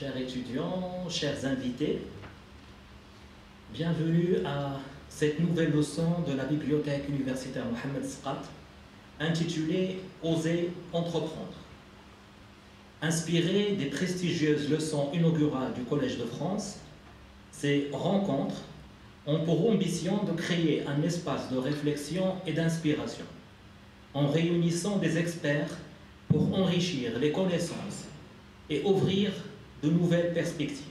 chers étudiants, chers invités, bienvenue à cette nouvelle leçon de la bibliothèque universitaire Mohamed Sqat, intitulée « Oser entreprendre ». Inspirée des prestigieuses leçons inaugurales du Collège de France, ces rencontres ont pour ambition de créer un espace de réflexion et d'inspiration, en réunissant des experts pour enrichir les connaissances et ouvrir de nouvelles perspectives.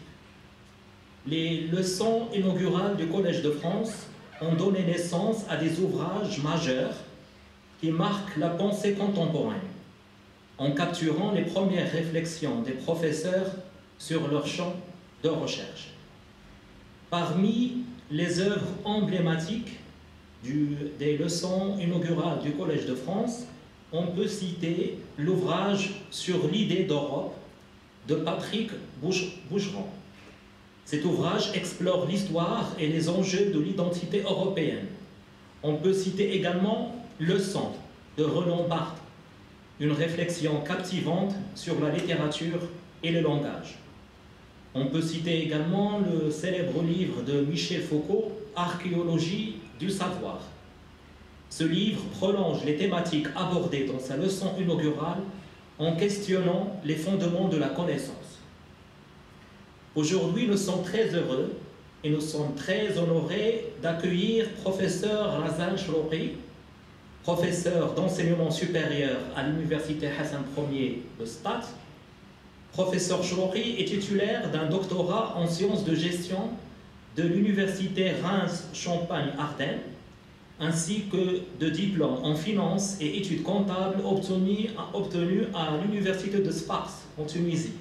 Les leçons inaugurales du Collège de France ont donné naissance à des ouvrages majeurs qui marquent la pensée contemporaine, en capturant les premières réflexions des professeurs sur leur champ de recherche. Parmi les œuvres emblématiques des leçons inaugurales du Collège de France, on peut citer l'ouvrage sur l'idée d'Europe de Patrick Boucheron. Cet ouvrage explore l'histoire et les enjeux de l'identité européenne. On peut citer également Leçons de Roland Barthes, une réflexion captivante sur la littérature et le langage. On peut citer également le célèbre livre de Michel Foucault, Archéologie du savoir. Ce livre prolonge les thématiques abordées dans sa leçon inaugurale en questionnant les fondements de la connaissance. Aujourd'hui, nous sommes très heureux et nous sommes très honorés d'accueillir professeur Razan Chouroqi, professeur d'enseignement supérieur à l'université Hassan Ier de Stade. Professeur Chouroqi est titulaire d'un doctorat en sciences de gestion de l'université Reims-Champagne-Ardenne, ainsi que de diplômes en finance et études comptables obtenus à l'université de Sfax en Tunisie.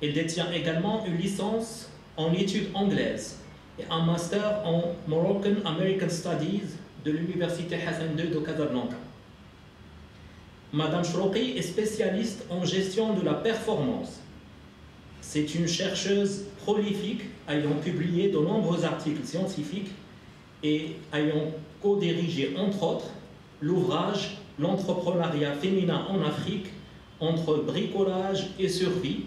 Il détient également une licence en études anglaises et un master en Moroccan American Studies de l'université Hassan II de Casablanca. Madame Chouroqi est spécialiste en gestion de la performance. C'est une chercheuse prolifique ayant publié de nombreux articles scientifiques et ayant co-dirigé entre autres l'ouvrage « L'entrepreneuriat féminin en Afrique entre bricolage et survie »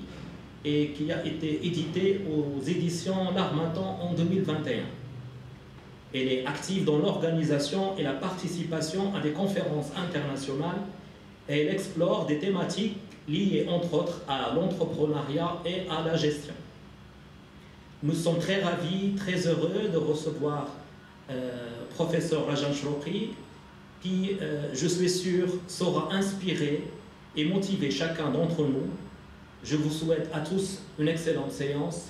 et qui a été édité aux éditions L'Harmattan en 2021. Elle est active dans l'organisation et la participation à des conférences internationales et elle explore des thématiques liées entre autres à l'entrepreneuriat et à la gestion. Nous sommes très ravis, très heureux de recevoir professeur Razan Chouroqi qui, je suis sûr, saura inspirer et motiver chacun d'entre nous. Je vous souhaite à tous une excellente séance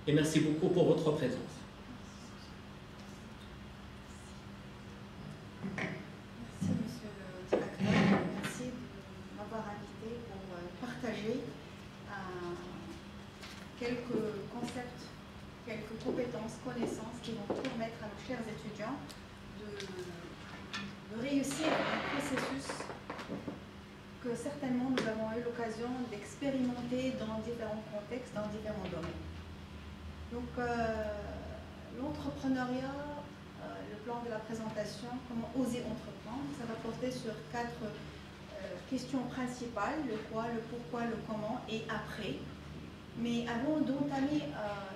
et merci beaucoup pour votre présence. Merci monsieur le directeur, merci de m'avoir invité pour partager quelques concepts, quelques compétences, connaissances qui vont permettre à nos chers étudiants de réussir un processus que certainement nous avons eu l'occasion d'expérimenter dans différents contextes, dans différents domaines. Donc l'entrepreneuriat, le plan de la présentation, comment oser entreprendre, ça va porter sur 4 questions principales, le quoi, le pourquoi, le comment et après. Mais avant d'entamer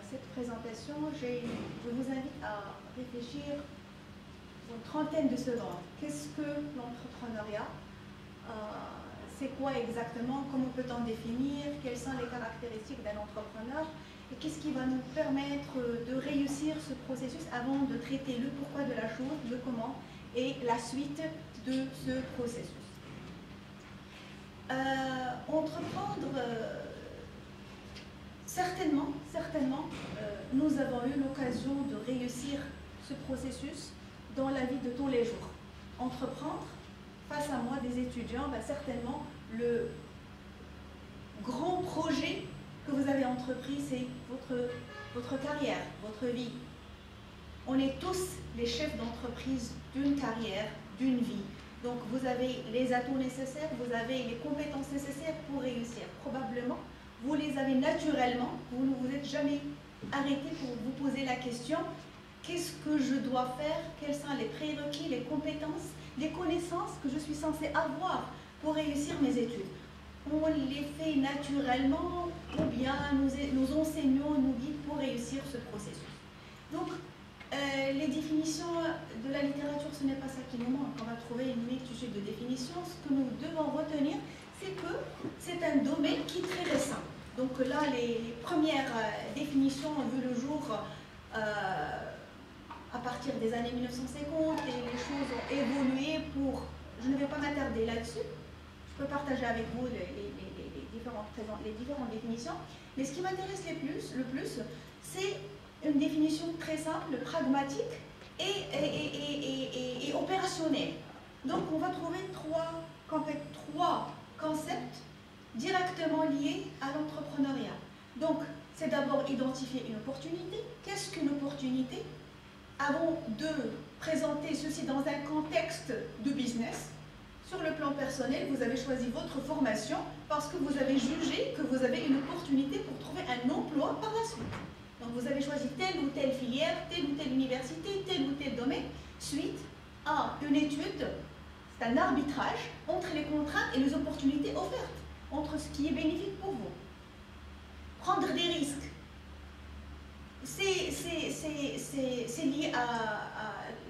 cette présentation, je vous invite à réfléchir une trentaine de secondes. Qu'est-ce que l'entrepreneuriat? C'est quoi exactement? Comment peut-on définir? Quelles sont les caractéristiques d'un entrepreneur? Et qu'est-ce qui va nous permettre de réussir ce processus avant de traiter le pourquoi de la chose, le comment et la suite de ce processus? Entreprendre, certainement, nous avons eu l'occasion de réussir ce processus dans la vie de tous les jours. Entreprendre, face à moi, des étudiants, certainement, le grand projet que vous avez entrepris, c'est votre carrière, votre vie. On est tous les chefs d'entreprise d'une carrière, d'une vie. Donc, vous avez les atouts nécessaires, vous avez les compétences nécessaires pour réussir. Probablement, vous les avez naturellement, vous ne vous êtes jamais arrêté pour vous poser la question qu'est-ce que je dois faire, quels sont les prérequis, les compétences, les connaissances que je suis censée avoir pour réussir mes études. on les fait naturellement ou bien nos enseignants nous guident pour réussir ce processus. Donc, les définitions de la littérature, ce n'est pas ça qui nous manque. On va trouver une multitude de définitions. Ce que nous devons retenir, c'est que c'est un domaine qui est très récent. Donc là, les premières définitions ont vu le jour à partir des années 1950 et les choses ont évolué pour... Je ne vais pas m'attarder là-dessus. Je peux partager avec vous les différentes définitions. Mais ce qui m'intéresse le plus, c'est une définition très simple, pragmatique et opérationnelle. Donc on va trouver trois concepts directement liés à l'entrepreneuriat. Donc c'est d'abord identifier une opportunité. Qu'est-ce qu'une opportunité? Avant de présenter ceci dans un contexte de business, sur le plan personnel, vous avez choisi votre formation parce que vous avez jugé que vous avez une opportunité pour trouver un emploi par la suite. Donc vous avez choisi telle ou telle filière, telle ou telle université, tel ou tel domaine, suite à une étude, c'est un arbitrage entre les contraintes et les opportunités offertes, entre ce qui est bénéfique pour vous. Prendre des risques, c'est lié à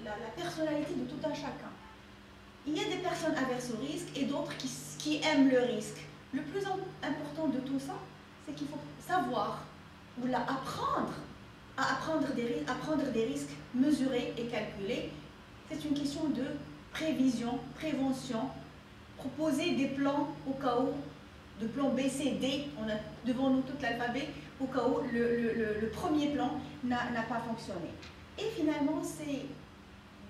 la personnalité de tout un chacun. Il y a des personnes averses au risque et d'autres qui aiment le risque. Le plus important de tout ça, c'est qu'il faut savoir ou apprendre à prendre des risques mesurés et calculés. C'est une question de prévision, prévention, proposer des plans au cas où, de plan B, C, D, on a devant nous tout l'alphabet, au cas où le premier plan n'a pas fonctionné. Et finalement, c'est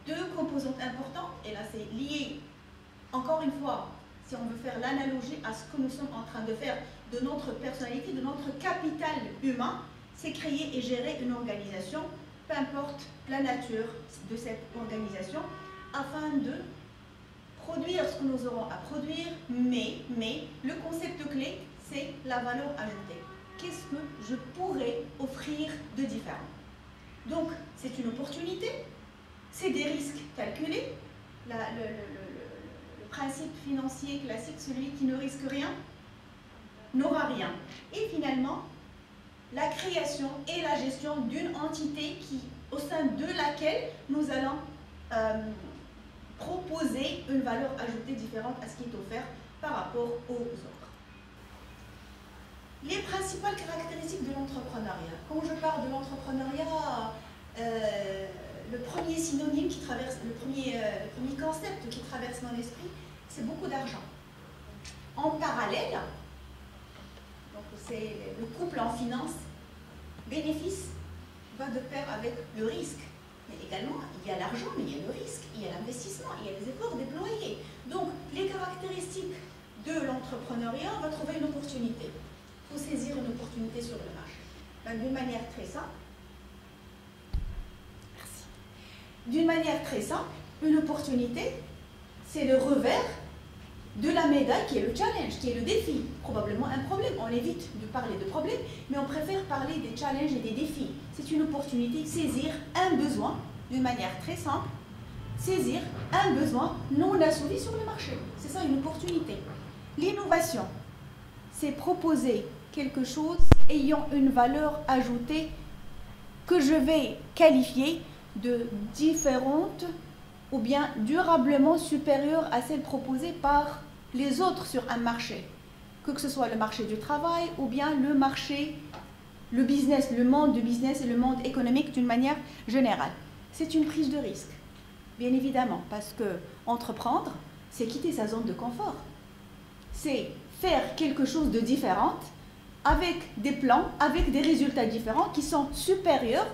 deux composantes importantes, et là c'est lié, encore une fois, si on veut faire l'analogie à ce que nous sommes en train de faire de notre personnalité, de notre capital humain, c'est créer et gérer une organisation, peu importe la nature de cette organisation, afin de produire ce que nous aurons à produire, mais le concept clé, c'est la valeur ajoutée. Qu'est-ce que je pourrais offrir de différent? Donc, c'est une opportunité, c'est des risques calculés. Le principe financier classique, celui qui ne risque rien, n'aura rien. Et finalement, la création et la gestion d'une entité au sein de laquelle nous allons proposer une valeur ajoutée différente à ce qui est offert par rapport aux autres. Les principales caractéristiques de l'entrepreneuriat. Quand je parle de l'entrepreneuriat, le premier synonyme qui traverse, le premier concept qui traverse mon esprit, c'est beaucoup d'argent. En parallèle, donc c'est le couple en finance, bénéfice va de pair avec le risque. Mais également, il y a l'argent, mais il y a le risque, il y a l'investissement, il y a les efforts déployés. Donc, les caractéristiques de l'entrepreneuriat, on va trouver une opportunité. Il faut saisir une opportunité sur le marché. D'une manière très simple. Merci. D'une manière très simple, une opportunité, c'est le revers de la médaille qui est le challenge, qui est le défi. Probablement un problème. On évite de parler de problèmes, mais on préfère parler des challenges et des défis. C'est une opportunité, saisir un besoin d'une manière très simple, saisir un besoin non assouvi sur le marché. C'est ça une opportunité. L'innovation, c'est proposer quelque chose ayant une valeur ajoutée que je vais qualifier de différente ou bien durablement supérieure à celle proposée par les autres sur un marché, que ce soit le marché du travail ou bien le marché, le business, le monde du business et le monde économique d'une manière générale. C'est une prise de risque, bien évidemment, parce que entreprendre, c'est quitter sa zone de confort. C'est faire quelque chose de différent avec des plans, avec des résultats différents qui sont supérieurs,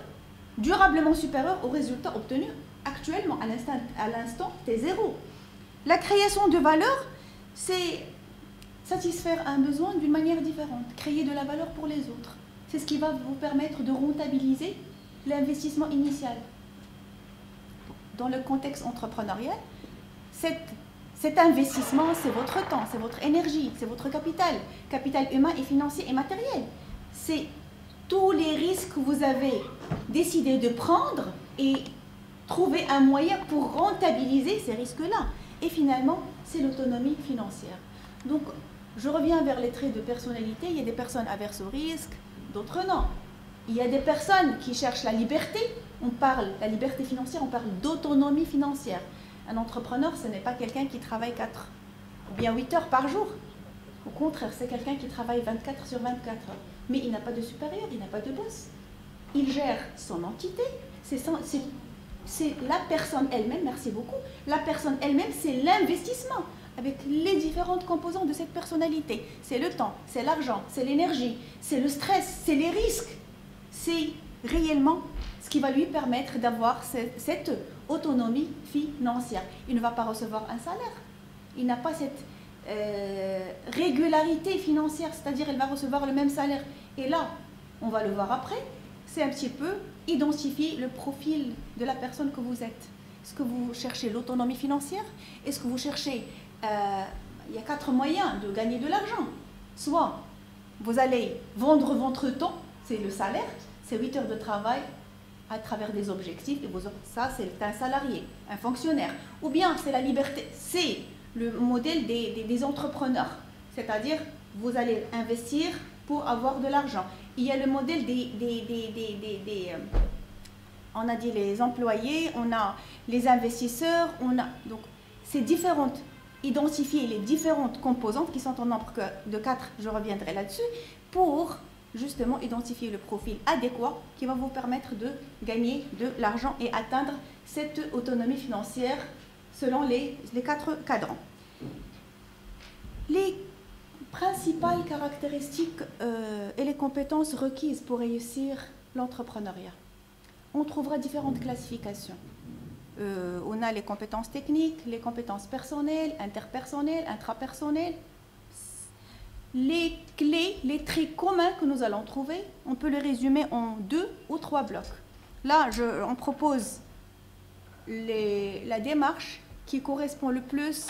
durablement supérieurs aux résultats obtenus actuellement, à l'instant T0. La création de valeur, c'est satisfaire un besoin d'une manière différente, créer de la valeur pour les autres. C'est ce qui va vous permettre de rentabiliser l'investissement initial. Dans le contexte entrepreneurial, cet investissement, c'est votre temps, c'est votre énergie, c'est votre capital humain et financier et matériel. C'est tous les risques que vous avez décidé de prendre et trouver un moyen pour rentabiliser ces risques-là. Et finalement, c'est l'autonomie financière. Donc, Je reviens vers les traits de personnalité. Il y a des personnes averses au risque, d'autres non. Il y a des personnes qui cherchent la liberté. On parle, la liberté financière, on parle d'autonomie financière. Un entrepreneur, ce n'est pas quelqu'un qui travaille 4 ou bien 8 heures par jour. Au contraire, c'est quelqu'un qui travaille 24 sur 24 heures. Mais il n'a pas de supérieur, il n'a pas de boss. Il gère son entité. C'est la personne elle-même, merci beaucoup. La personne elle-même, c'est l'investissement avec les différentes composantes de cette personnalité. C'est le temps, c'est l'argent, c'est l'énergie, c'est le stress, c'est les risques. C'est réellement ce qui va lui permettre d'avoir cette autonomie financière. Il ne va pas recevoir un salaire. Il n'a pas cette régularité financière, c'est-à-dire il va recevoir le même salaire. Et là, on va le voir après, c'est un petit peu identifier le profil de la personne que vous êtes. Est-ce que vous cherchez l'autonomie financière? Est-ce que vous cherchez... il y a 4 moyens de gagner de l'argent. Soit vous allez vendre votre temps, c'est le salaire, c'est 8 heures de travail à travers des objectifs, et ça c'est un salarié, un fonctionnaire. Ou bien c'est la liberté, c'est le modèle des entrepreneurs, c'est-à-dire vous allez investir pour avoir de l'argent. Il y a le modèle on a dit les employés, on a les investisseurs, donc c'est différentes. Identifier les différentes composantes qui sont en nombre de 4, je reviendrai là-dessus, pour justement identifier le profil adéquat qui va vous permettre de gagner de l'argent et atteindre cette autonomie financière selon les 4 cadrans. Les principales caractéristiques et les compétences requises pour réussir l'entrepreneuriat. On trouvera différentes classifications. On a les compétences techniques, les compétences personnelles, interpersonnelles, intrapersonnelles. Les clés, les traits communs que nous allons trouver, on peut les résumer en 2 ou 3 blocs. Là, on propose la démarche qui correspond le plus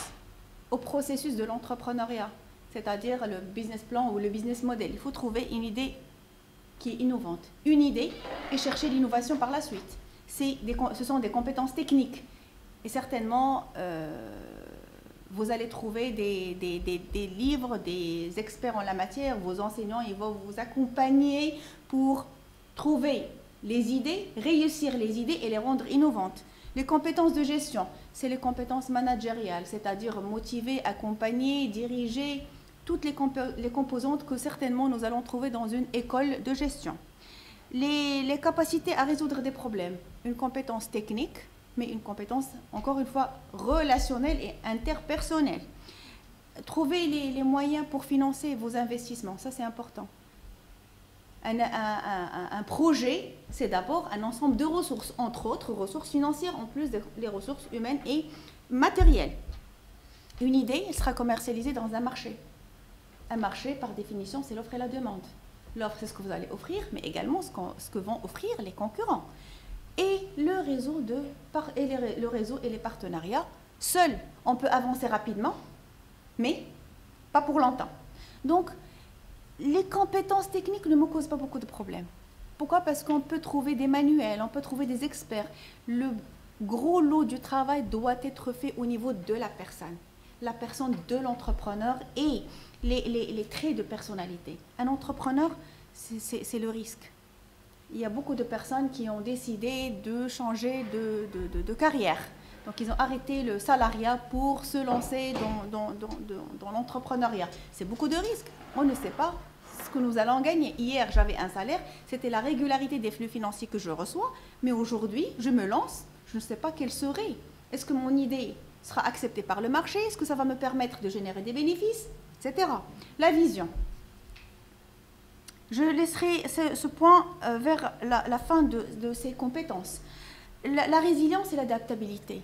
au processus de l'entrepreneuriat, c'est-à-dire le business plan ou le business model. Il faut trouver une idée qui est innovante. Une idée et chercher l'innovation par la suite. Ce sont des compétences techniques. Et certainement, vous allez trouver des livres, des experts en la matière, vos enseignants, ils vont vous accompagner pour trouver les idées, réussir les idées et les rendre innovantes. Les compétences de gestion, c'est les compétences managériales, c'est-à-dire motiver, accompagner, diriger, toutes les composantes que certainement nous allons trouver dans une école de gestion. Les capacités à résoudre des problèmes, une compétence technique, mais une compétence, encore une fois, relationnelle et interpersonnelle. Trouver les moyens pour financer vos investissements, ça c'est important. Un projet, c'est d'abord un ensemble de ressources, entre autres ressources financières, en plus des ressources humaines et matérielles. Une idée, elle sera commercialisée dans un marché. Un marché, par définition, c'est l'offre et la demande. L'offre, c'est ce que vous allez offrir, mais également ce que vont offrir les concurrents. Et le réseau et les partenariats. Seul, on peut avancer rapidement, mais pas pour longtemps. Donc, les compétences techniques ne me causent pas beaucoup de problèmes. Pourquoi? Parce qu'on peut trouver des manuels, on peut trouver des experts. Le gros lot du travail doit être fait au niveau de la personne de l'entrepreneur et les traits de personnalité. Un entrepreneur, c'est le risque. Il y a beaucoup de personnes qui ont décidé de changer de carrière. Donc, ils ont arrêté le salariat pour se lancer dans l'entrepreneuriat. C'est beaucoup de risques. On ne sait pas ce que nous allons gagner. Hier, j'avais un salaire, c'était la régularité des flux financiers que je reçois. Mais aujourd'hui, je me lance, je ne sais pas quelle serait. Est-ce que mon idée sera acceptée par le marché? Est-ce que ça va me permettre de générer des bénéfices, etc. La vision. Je laisserai ce point vers la fin de ces compétences. La résilience et l'adaptabilité.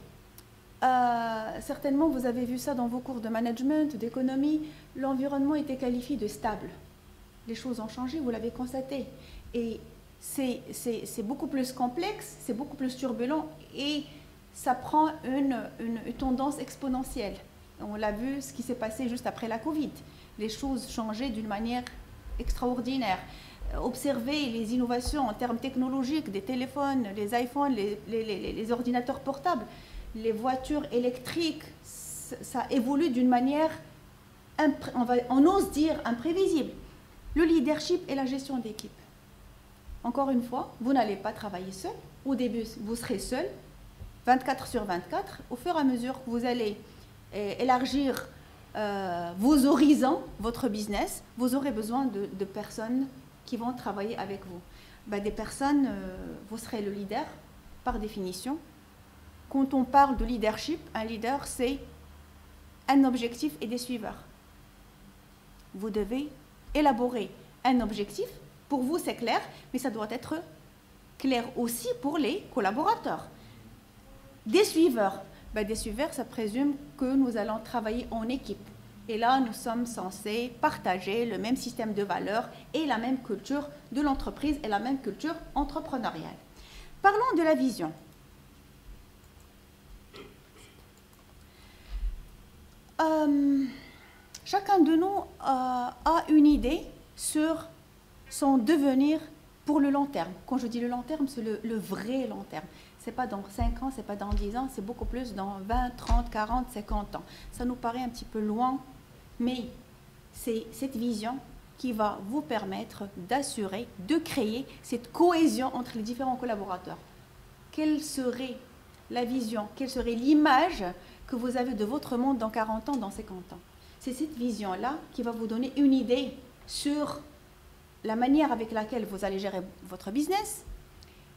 Certainement, vous avez vu ça dans vos cours de management, d'économie. L'environnement était qualifié de stable. Les choses ont changé, vous l'avez constaté. Et c'est beaucoup plus complexe, c'est beaucoup plus turbulent et ça prend une tendance exponentielle. On l'a vu, ce qui s'est passé juste après la Covid. Les choses changeaient d'une manière extraordinaire. Observer les innovations en termes technologiques, des téléphones, les iPhones, les ordinateurs portables, les voitures électriques, ça évolue d'une manière on ose dire imprévisible. Le leadership et la gestion d'équipe. Encore une fois, vous n'allez pas travailler seul. Au début, vous serez seul, 24 sur 24. Au fur et à mesure que vous allez élargir vos horizons, votre business, vous aurez besoin de personnes qui vont travailler avec vous. Des personnes, vous serez le leader par définition. Quand on parle de leadership, un leader, c'est un objectif et des suiveurs. Vous devez élaborer un objectif. Pour vous, c'est clair, mais ça doit être clair aussi pour les collaborateurs. Des suiveurs. Des suiveurs, ça présume que nous allons travailler en équipe. Et là, nous sommes censés partager le même système de valeurs et la même culture de l'entreprise et la même culture entrepreneuriale. Parlons de la vision. Chacun de nous a une idée sur son devenir pour le long terme. Quand je dis le long terme, c'est le vrai long terme. Ce n'est pas dans 5 ans, ce n'est pas dans 10 ans, c'est beaucoup plus dans 20, 30, 40, 50 ans. Ça nous paraît un petit peu loin, mais c'est cette vision qui va vous permettre d'assurer, de créer cette cohésion entre les différents collaborateurs. Quelle serait la vision, quelle serait l'image que vous avez de votre monde dans 40 ans, dans 50 ans? C'est cette vision-là qui va vous donner une idée sur la manière avec laquelle vous allez gérer votre business,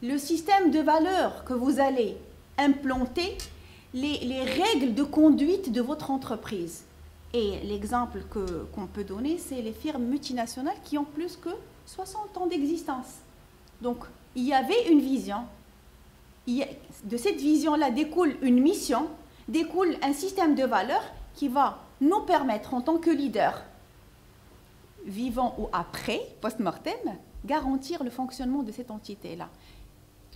le système de valeurs que vous allez implanter, les règles de conduite de votre entreprise. Et l'exemple qu'on peut donner, c'est les firmes multinationales qui ont plus que 60 ans d'existence. Donc, il y avait une vision. De cette vision-là découle une mission, découle un système de valeurs qui va nous permettre, en tant que leader, vivant ou après, post-mortem, garantir le fonctionnement de cette entité-là.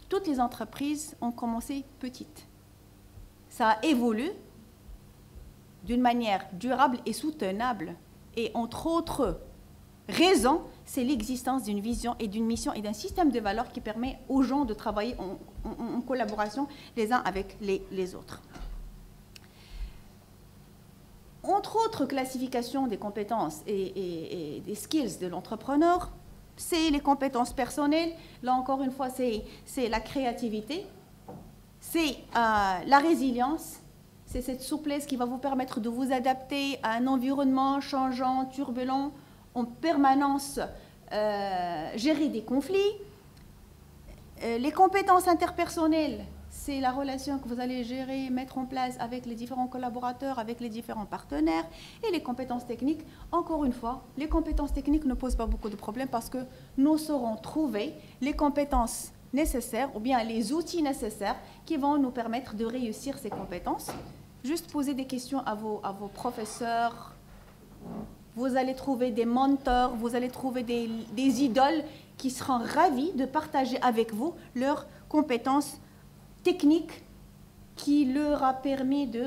Toutes les entreprises ont commencé petites. Ça a évolué d'une manière durable et soutenable. Et entre autres raisons, c'est l'existence d'une vision et d'une mission et d'un système de valeurs qui permet aux gens de travailler en collaboration les uns avec les autres. Entre autres classifications des compétences et des skills de l'entrepreneur, c'est les compétences personnelles. Là, encore une fois, c'est la créativité, c'est la résilience, c'est cette souplesse qui va vous permettre de vous adapter à un environnement changeant, turbulent, en permanence, gérer des conflits. Les compétences interpersonnelles, c'est la relation que vous allez gérer, mettre en place avec les différents collaborateurs, avec les différents partenaires. Et les compétences techniques, encore une fois, les compétences techniques ne posent pas beaucoup de problèmes parce que nous saurons trouver les compétences nécessaires ou bien les outils nécessaires qui vont nous permettre de réussir ces compétences. Juste poser des questions à vos professeurs. Vous allez trouver des mentors, vous allez trouver des idoles qui seront ravis de partager avec vous leurs compétences technique qui leur a permis de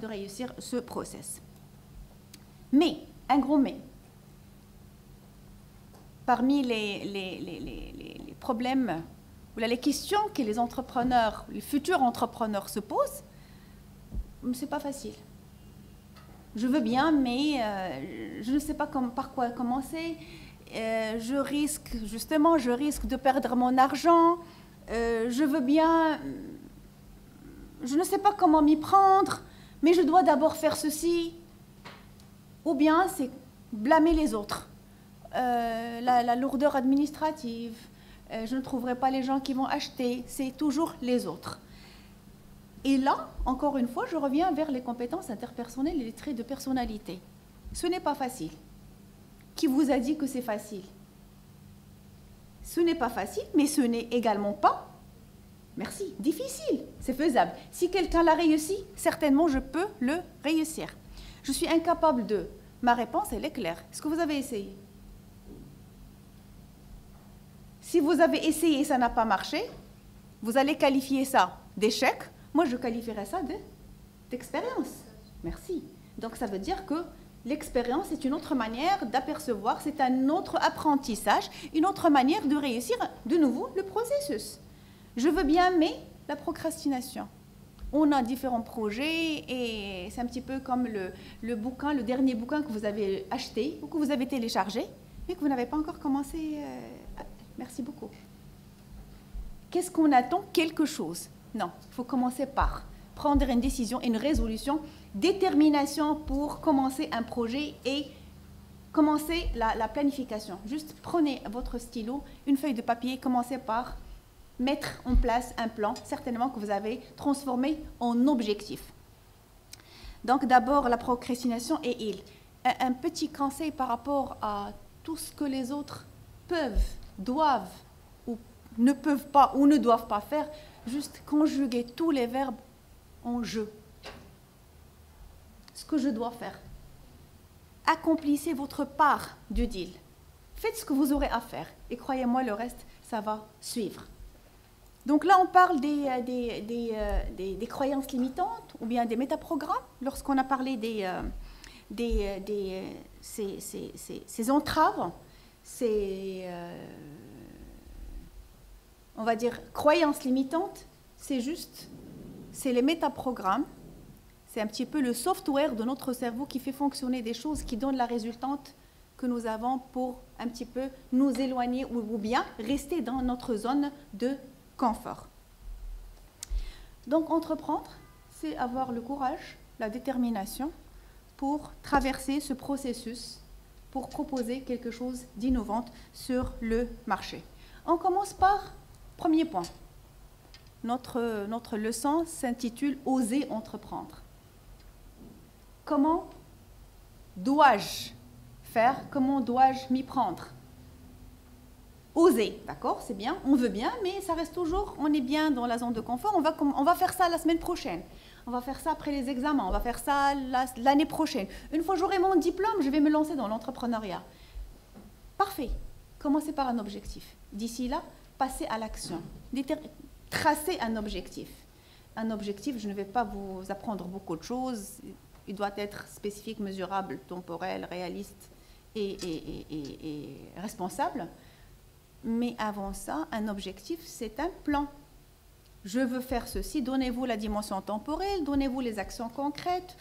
réussir ce process. Mais, un gros mais, parmi les problèmes, ou les questions que les entrepreneurs, les futurs entrepreneurs se posent, c'est pas facile. Je veux bien, mais je ne sais pas par quoi commencer. Je risque de perdre mon argent. Je veux bien, je ne sais pas comment m'y prendre, mais je dois d'abord faire ceci. Ou bien c'est blâmer les autres. La lourdeur administrative, je ne trouverai pas les gens qui vont acheter, c'est toujours les autres. Et là, encore une fois, je reviens vers les compétences interpersonnelles et les traits de personnalité. Ce n'est pas facile. Qui vous a dit que c'est facile? Ce n'est pas facile, mais ce n'est également pas, merci, difficile. C'est faisable. Si quelqu'un l'a réussi, certainement je peux le réussir. Je suis incapable de... Ma réponse, elle est claire. Est-ce que vous avez essayé? Si vous avez essayé et ça n'a pas marché, vous allez qualifier ça d'échec. Moi, je qualifierais ça d'expérience. Merci. Donc, ça veut dire que l'expérience est une autre manière d'apercevoir, c'est un autre apprentissage, une autre manière de réussir de nouveau le processus. Je veux bien, mais la procrastination. On a différents projets et c'est un petit peu comme le dernier bouquin que vous avez acheté ou que vous avez téléchargé, mais que vous n'avez pas encore commencé. Merci beaucoup. Qu'est-ce qu'on attend? Quelque chose. Non, il faut commencer par prendre une décision, une résolution, détermination pour commencer un projet et commencer la planification. Juste prenez votre stylo, une feuille de papier, commencez par mettre en place un plan, certainement que vous avez transformé en objectif. Donc d'abord, la procrastination et un petit conseil par rapport à tout ce que les autres peuvent, doivent ou ne peuvent pas ou ne doivent pas faire, juste conjuguer tous les verbes en je. Ce que je dois faire. Accomplissez votre part du deal. Faites ce que vous aurez à faire et croyez-moi, le reste, ça va suivre. Donc là, on parle des croyances limitantes ou bien des métaprogrammes. Lorsqu'on a parlé ces entraves, on va dire, croyances limitantes, c'est les métaprogrammes. C'est un petit peu le software de notre cerveau qui fait fonctionner des choses qui donnent la résultante que nous avons pour un petit peu nous éloigner ou bien rester dans notre zone de confort. Donc, entreprendre, c'est avoir le courage, la détermination pour traverser ce processus, pour proposer quelque chose d'innovant sur le marché. On commence par premier point. Notre leçon s'intitule « Oser entreprendre ». Comment dois-je faire? Comment dois-je m'y prendre? Oser, d'accord, c'est bien, on veut bien, mais ça reste toujours, on est bien dans la zone de confort, on va faire ça la semaine prochaine, on va faire ça après les examens, on va faire ça l'année prochaine. Une fois que j'aurai mon diplôme, je vais me lancer dans l'entrepreneuriat. Parfait, commencez par un objectif. D'ici là, passez à l'action, tracez un objectif. Un objectif, je ne vais pas vous apprendre beaucoup de choses, il doit être spécifique, mesurable, temporel, réaliste et responsable. Mais avant ça, un objectif, c'est un plan. Je veux faire ceci, donnez-vous la dimension temporelle, donnez-vous les actions concrètes.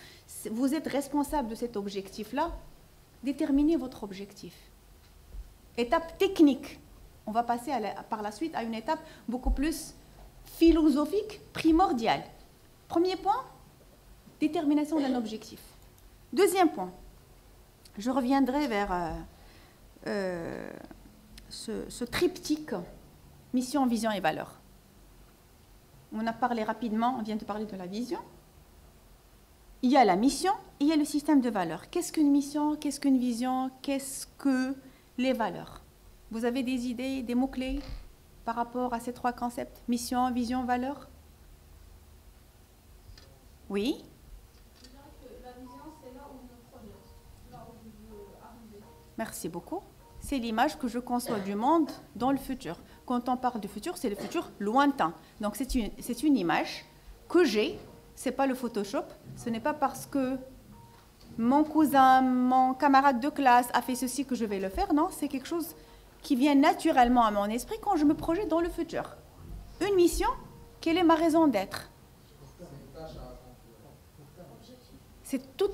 Vous êtes responsable de cet objectif-là. Déterminez votre objectif. Étape technique. On va passer par la suite à une étape beaucoup plus philosophique, primordiale. Premier point, détermination d'un objectif. Deuxième point, je reviendrai vers ce triptyque mission, vision et valeur. On a parlé rapidement, on vient de parler de la vision. Il y a la mission et il y a le système de valeurs. Qu'est-ce qu'une mission? Qu'est-ce qu'une vision? Qu'est-ce que les valeurs? Vous avez des idées, des mots-clés par rapport à ces trois concepts? Mission, vision, valeur? Oui? Je dirais que la vision, c'est là où je me projette, là où je veux arriver. Merci beaucoup. C'est l'image que je conçois du monde dans le futur. Quand on parle du futur, c'est le futur lointain. Donc c'est une image que j'ai. Ce n'est pas le Photoshop. Ce n'est pas parce que mon cousin, mon camarade de classe a fait ceci que je vais le faire. Non, c'est quelque chose qui vient naturellement à mon esprit quand je me projette dans le futur. Une mission, quelle est ma raison d'être? C'est tout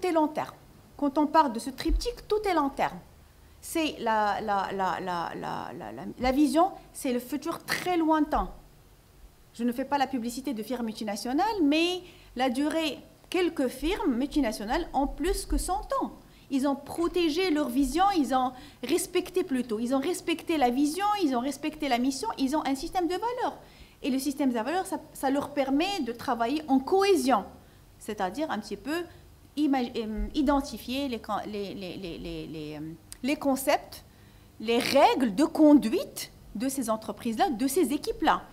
est long terme. Quand on parle de ce triptyque, tout est long terme. C'est la vision, c'est le futur très lointain. Je ne fais pas la publicité de firmes multinationales, mais la durée, quelques firmes multinationales ont plus que 100 ans. Ils ont protégé leur vision, ils ont respecté plutôt. Ils ont respecté la vision, ils ont respecté la mission, ils ont un système de valeurs. Et le système de valeurs, ça leur permet de travailler en cohésion, c'est-à-dire un petit peu identifier les concepts, les règles de conduite de ces entreprises-là, de ces équipes-là.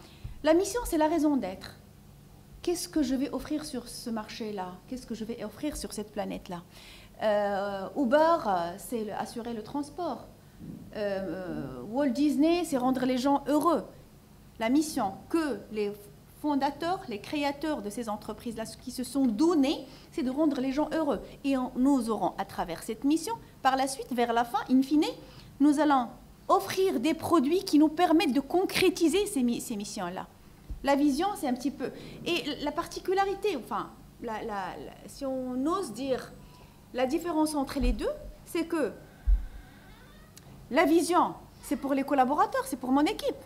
La mission, c'est la raison d'être. Qu'est-ce que je vais offrir sur ce marché-là? Qu'est-ce que je vais offrir sur cette planète-là? Uber, c'est assurer le transport. Walt Disney, c'est rendre les gens heureux. La mission que les fondateurs, les créateurs de ces entreprises-là, qui se sont donnés, c'est de rendre les gens heureux. Et nous aurons, à travers cette mission, par la suite, vers la fin, in fine, nous allons offrir des produits qui nous permettent de concrétiser ces missions-là. La vision, c'est un petit peu... Et la particularité, enfin, si on ose dire la différence entre les deux, c'est que la vision, c'est pour les collaborateurs, c'est pour mon équipe.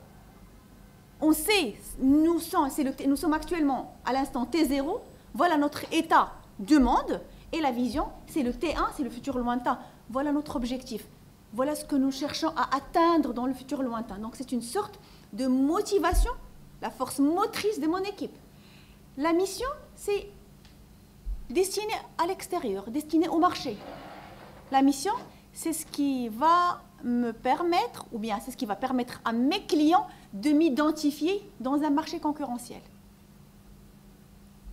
On sait, nous sommes actuellement à l'instant T0, voilà notre état du monde, et la vision, c'est le T1, c'est le futur lointain. Voilà notre objectif. Voilà ce que nous cherchons à atteindre dans le futur lointain. Donc c'est une sorte de motivation, la force motrice de mon équipe. La mission, c'est destiné à l'extérieur, destiné au marché. La mission, c'est ce qui va me permettre, ou bien c'est ce qui va permettre à mes clients de m'identifier dans un marché concurrentiel.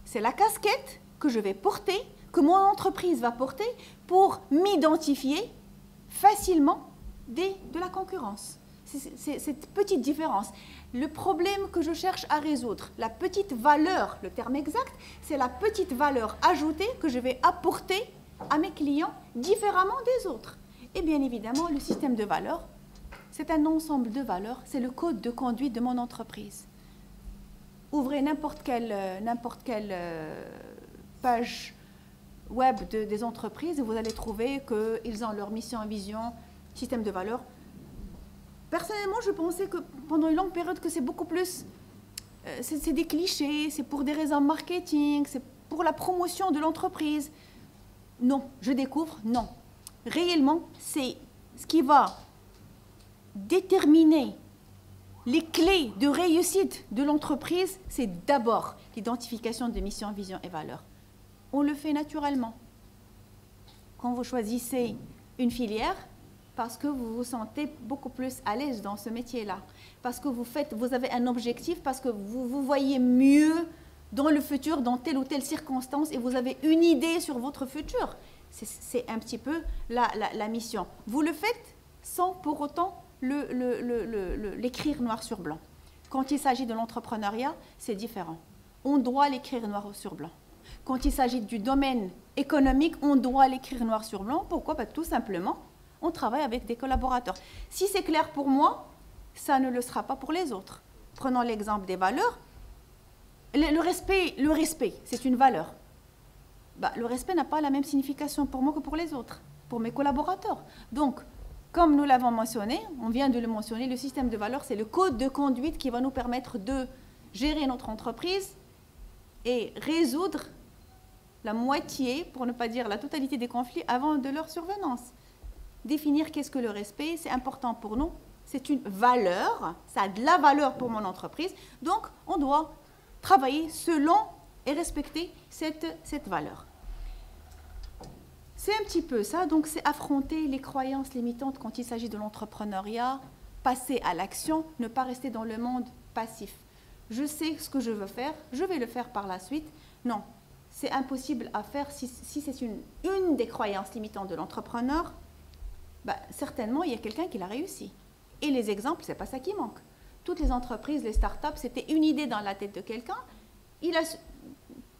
C'est la casquette que je vais porter, que mon entreprise va porter pour m'identifier facilement de la concurrence. C'est cette petite différence. Le problème que je cherche à résoudre, la petite valeur, le terme exact, c'est la petite valeur ajoutée que je vais apporter à mes clients différemment des autres. Et bien évidemment, le système de valeurs, c'est un ensemble de valeurs, c'est le code de conduite de mon entreprise. Ouvrez n'importe quelle page web des entreprises et vous allez trouver qu'ils ont leur mission, vision, système de valeurs. Personnellement, je pensais que pendant une longue période que c'est beaucoup plus... c'est des clichés, c'est pour des raisons marketing, c'est pour la promotion de l'entreprise. Non, je découvre, non. Réellement, c'est ce qui va déterminer les clés de réussite de l'entreprise, c'est d'abord l'identification de mission, vision et valeurs. On le fait naturellement. Quand vous choisissez une filière, parce que vous vous sentez beaucoup plus à l'aise dans ce métier-là, parce que vous avez un objectif, parce que vous vous voyez mieux dans le futur, dans telle ou telle circonstance, et vous avez une idée sur votre futur. C'est un petit peu la mission. Vous le faites sans pour autant l'écrire noir sur blanc. Quand il s'agit de l'entrepreneuriat, c'est différent. On doit l'écrire noir sur blanc. Quand il s'agit du domaine économique, on doit l'écrire noir sur blanc. Pourquoi? Tout simplement, on travaille avec des collaborateurs. Si c'est clair pour moi, ça ne le sera pas pour les autres. Prenons l'exemple des valeurs. Le respect, c'est une valeur. Le respect n'a pas la même signification pour moi que pour les autres, pour mes collaborateurs. Donc, comme nous l'avons mentionné, on vient de le mentionner, le système de valeurs, c'est le code de conduite qui va nous permettre de gérer notre entreprise et résoudre la moitié, pour ne pas dire la totalité des conflits avant de leur survenance. Définir qu'est-ce que le respect, c'est important pour nous, c'est une valeur, ça a de la valeur pour mon entreprise, donc on doit travailler selon et respecter cette valeur. C'est un petit peu ça, donc c'est affronter les croyances limitantes quand il s'agit de l'entrepreneuriat, passer à l'action, ne pas rester dans le monde passif. Je sais ce que je veux faire, je vais le faire par la suite. Non, c'est impossible à faire si c'est une des croyances limitantes de l'entrepreneur. Certainement, il y a quelqu'un qui l'a réussi. Et les exemples, c'est pas ça qui manque. Toutes les entreprises, les startups, c'était une idée dans la tête de quelqu'un.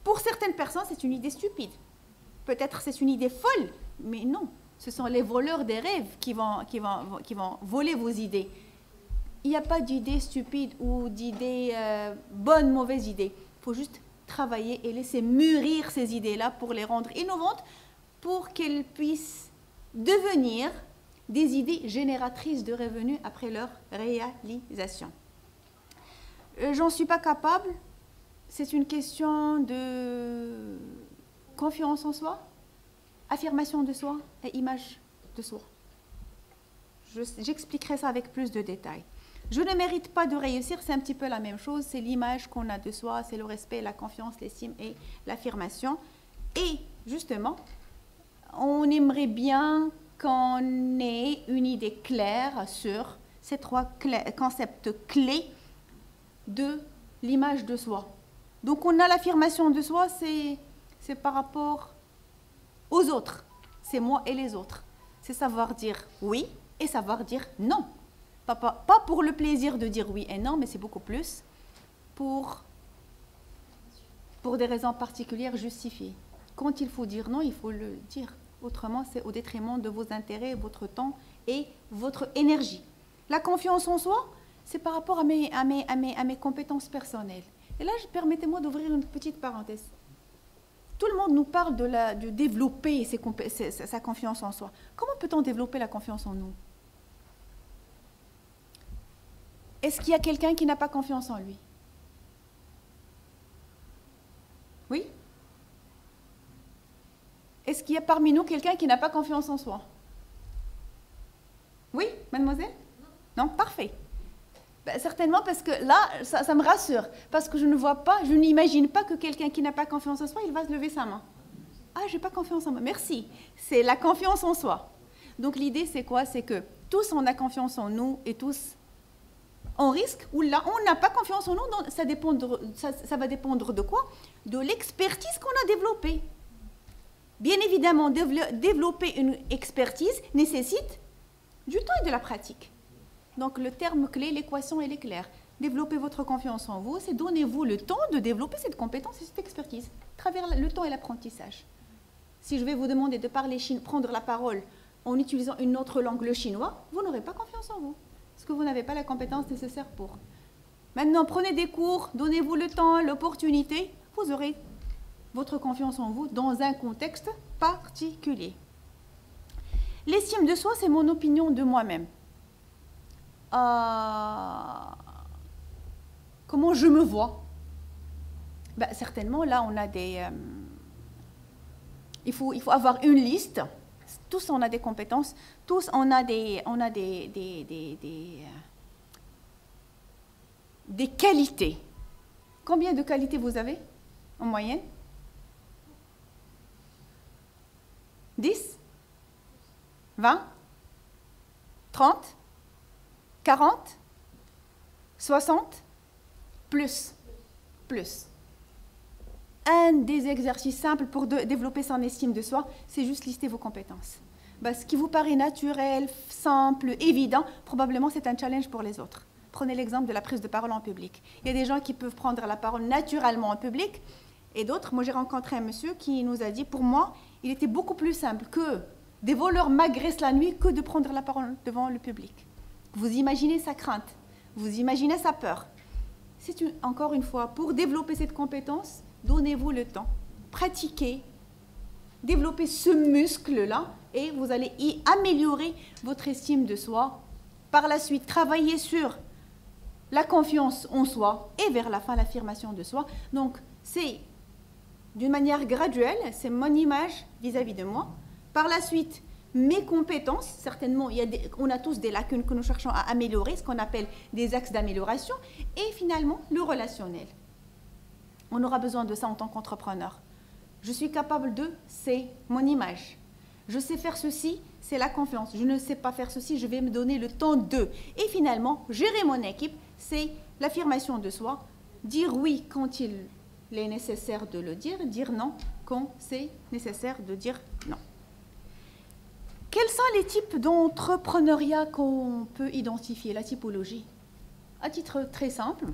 Pour certaines personnes, c'est une idée stupide. Peut-être c'est une idée folle, mais non. Ce sont les voleurs des rêves qui vont voler vos idées. Il n'y a pas d'idée stupide ou d'idée bonne, mauvaise idée. Il faut juste travailler et laisser mûrir ces idées-là pour les rendre innovantes, pour qu'elles puissent devenir des idées génératrices de revenus après leur réalisation. J'en suis pas capable. C'est une question de confiance en soi, affirmation de soi et image de soi. J'expliquerai ça avec plus de détails. Je ne mérite pas de réussir, c'est un petit peu la même chose. C'est l'image qu'on a de soi, c'est le respect, la confiance, l'estime et l'affirmation. Et justement, on aimerait bien qu'on ait une idée claire sur ces trois concepts clés de l'image de soi. Donc on a l'affirmation de soi, c'est par rapport aux autres. C'est moi et les autres. C'est savoir dire oui et savoir dire non. Pas pour le plaisir de dire oui et non, mais c'est beaucoup plus pour des raisons particulières justifiées. Quand il faut dire non, il faut le dire. Autrement, c'est au détriment de vos intérêts, votre temps et votre énergie. La confiance en soi, c'est par rapport à mes compétences personnelles. Et là, permettez-moi d'ouvrir une petite parenthèse. Tout le monde nous parle de développer sa confiance en soi. Comment peut-on développer la confiance en nous? Est-ce qu'il y a quelqu'un qui n'a pas confiance en lui? Oui? Est-ce qu'il y a parmi nous quelqu'un qui n'a pas confiance en soi? Oui, mademoiselle? Non, parfait. Ben, certainement parce que là, ça me rassure. Parce que je ne vois pas, je n'imagine pas que quelqu'un qui n'a pas confiance en soi, il va se lever sa main. Ah, j'ai pas confiance en moi. Merci. C'est la confiance en soi. Donc l'idée, c'est quoi? C'est que tous, on a confiance en nous et tous, on risque, ou là, on n'a pas confiance en nous. Donc ça va dépendre de quoi? De l'expertise qu'on a développée. Bien évidemment, développer une expertise nécessite du temps et de la pratique. Donc le terme clé, l'équation, elle est claire. Développer votre confiance en vous, c'est donnez-vous le temps de développer cette compétence et cette expertise, à travers le temps et l'apprentissage. Si je vais vous demander de prendre la parole en utilisant une autre langue, le chinois, vous n'aurez pas confiance en vous, parce que vous n'avez pas la compétence nécessaire pour. Maintenant, prenez des cours, donnez-vous le temps, l'opportunité, vous aurez votre confiance en vous dans un contexte particulier. L'estime de soi, c'est mon opinion de moi-même. Comment je me vois? Ben, certainement, là, on a des... il faut avoir une liste. Tous, on a des compétences. Tous, on a des qualités. Combien de qualités vous avez, en moyenne? 10? 20? 30? 40? 60? Plus. Un des exercices simples pour développer son estime de soi, c'est juste lister vos compétences. Ben, ce qui vous paraît naturel, simple, évident, probablement c'est un challenge pour les autres. Prenez l'exemple de la prise de parole en public. Il y a des gens qui peuvent prendre la parole naturellement en public, et d'autres. Moi, j'ai rencontré un monsieur qui nous a dit, pour moi, il était beaucoup plus simple que des voleurs m'agressent la nuit que de prendre la parole devant le public. Vous imaginez sa crainte, vous imaginez sa peur. Encore une fois, pour développer cette compétence, donnez-vous le temps, pratiquez, développez ce muscle-là et vous allez y améliorer votre estime de soi. Par la suite, travaillez sur la confiance en soi et vers la fin, l'affirmation de soi. Donc, c'est d'une manière graduelle, c'est mon image vis-à-vis de moi. Par la suite, mes compétences, certainement, on a tous des lacunes que nous cherchons à améliorer, ce qu'on appelle des axes d'amélioration, et finalement, le relationnel. On aura besoin de ça en tant qu'entrepreneur. Je suis capable de, c'est mon image. Je sais faire ceci, c'est la confiance. Je ne sais pas faire ceci, je vais me donner le temps de. Et finalement, gérer mon équipe, c'est l'affirmation de soi. Dire oui quand il est nécessaire de le dire non quand c'est nécessaire de dire non. Quels sont les types d'entrepreneuriat qu'on peut identifier, la typologie? À titre très simple,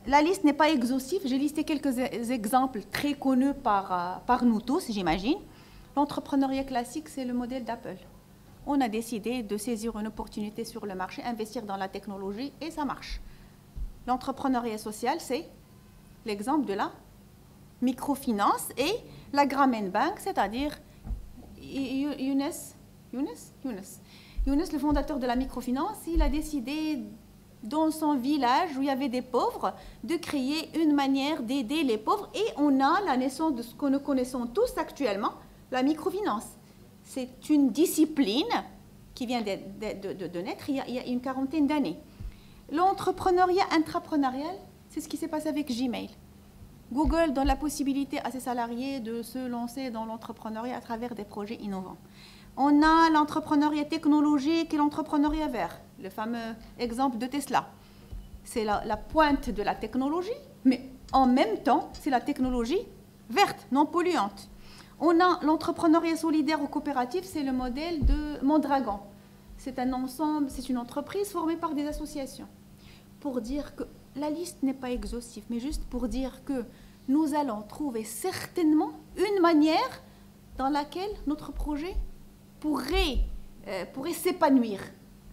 la liste n'est pas exhaustive, j'ai listé quelques exemples très connus par nous tous, j'imagine. L'entrepreneuriat classique, c'est le modèle d'Apple. On a décidé de saisir une opportunité sur le marché, investir dans la technologie, et ça marche. L'entrepreneuriat social, c'est l'exemple de la microfinance et la Grameen Bank, c'est-à-dire Younes, le fondateur de la microfinance, il a décidé dans son village où il y avait des pauvres de créer une manière d'aider les pauvres et on a la naissance de ce que nous connaissons tous actuellement, la microfinance. C'est une discipline qui vient de naître il y a une quarantaine d'années. L'entrepreneuriat intrapreneurial, c'est ce qui s'est passé avec Gmail. Google donne la possibilité à ses salariés de se lancer dans l'entrepreneuriat à travers des projets innovants. On a l'entrepreneuriat technologique et l'entrepreneuriat vert, le fameux exemple de Tesla. C'est la pointe de la technologie, mais en même temps, c'est la technologie verte, non polluante. On a l'entrepreneuriat solidaire ou coopératif, c'est le modèle de Mondragon. C'est un ensemble, c'est une entreprise formée par des associations. Pour dire que la liste n'est pas exhaustive, mais juste pour dire que nous allons trouver certainement une manière dans laquelle notre projet pourrait s'épanouir.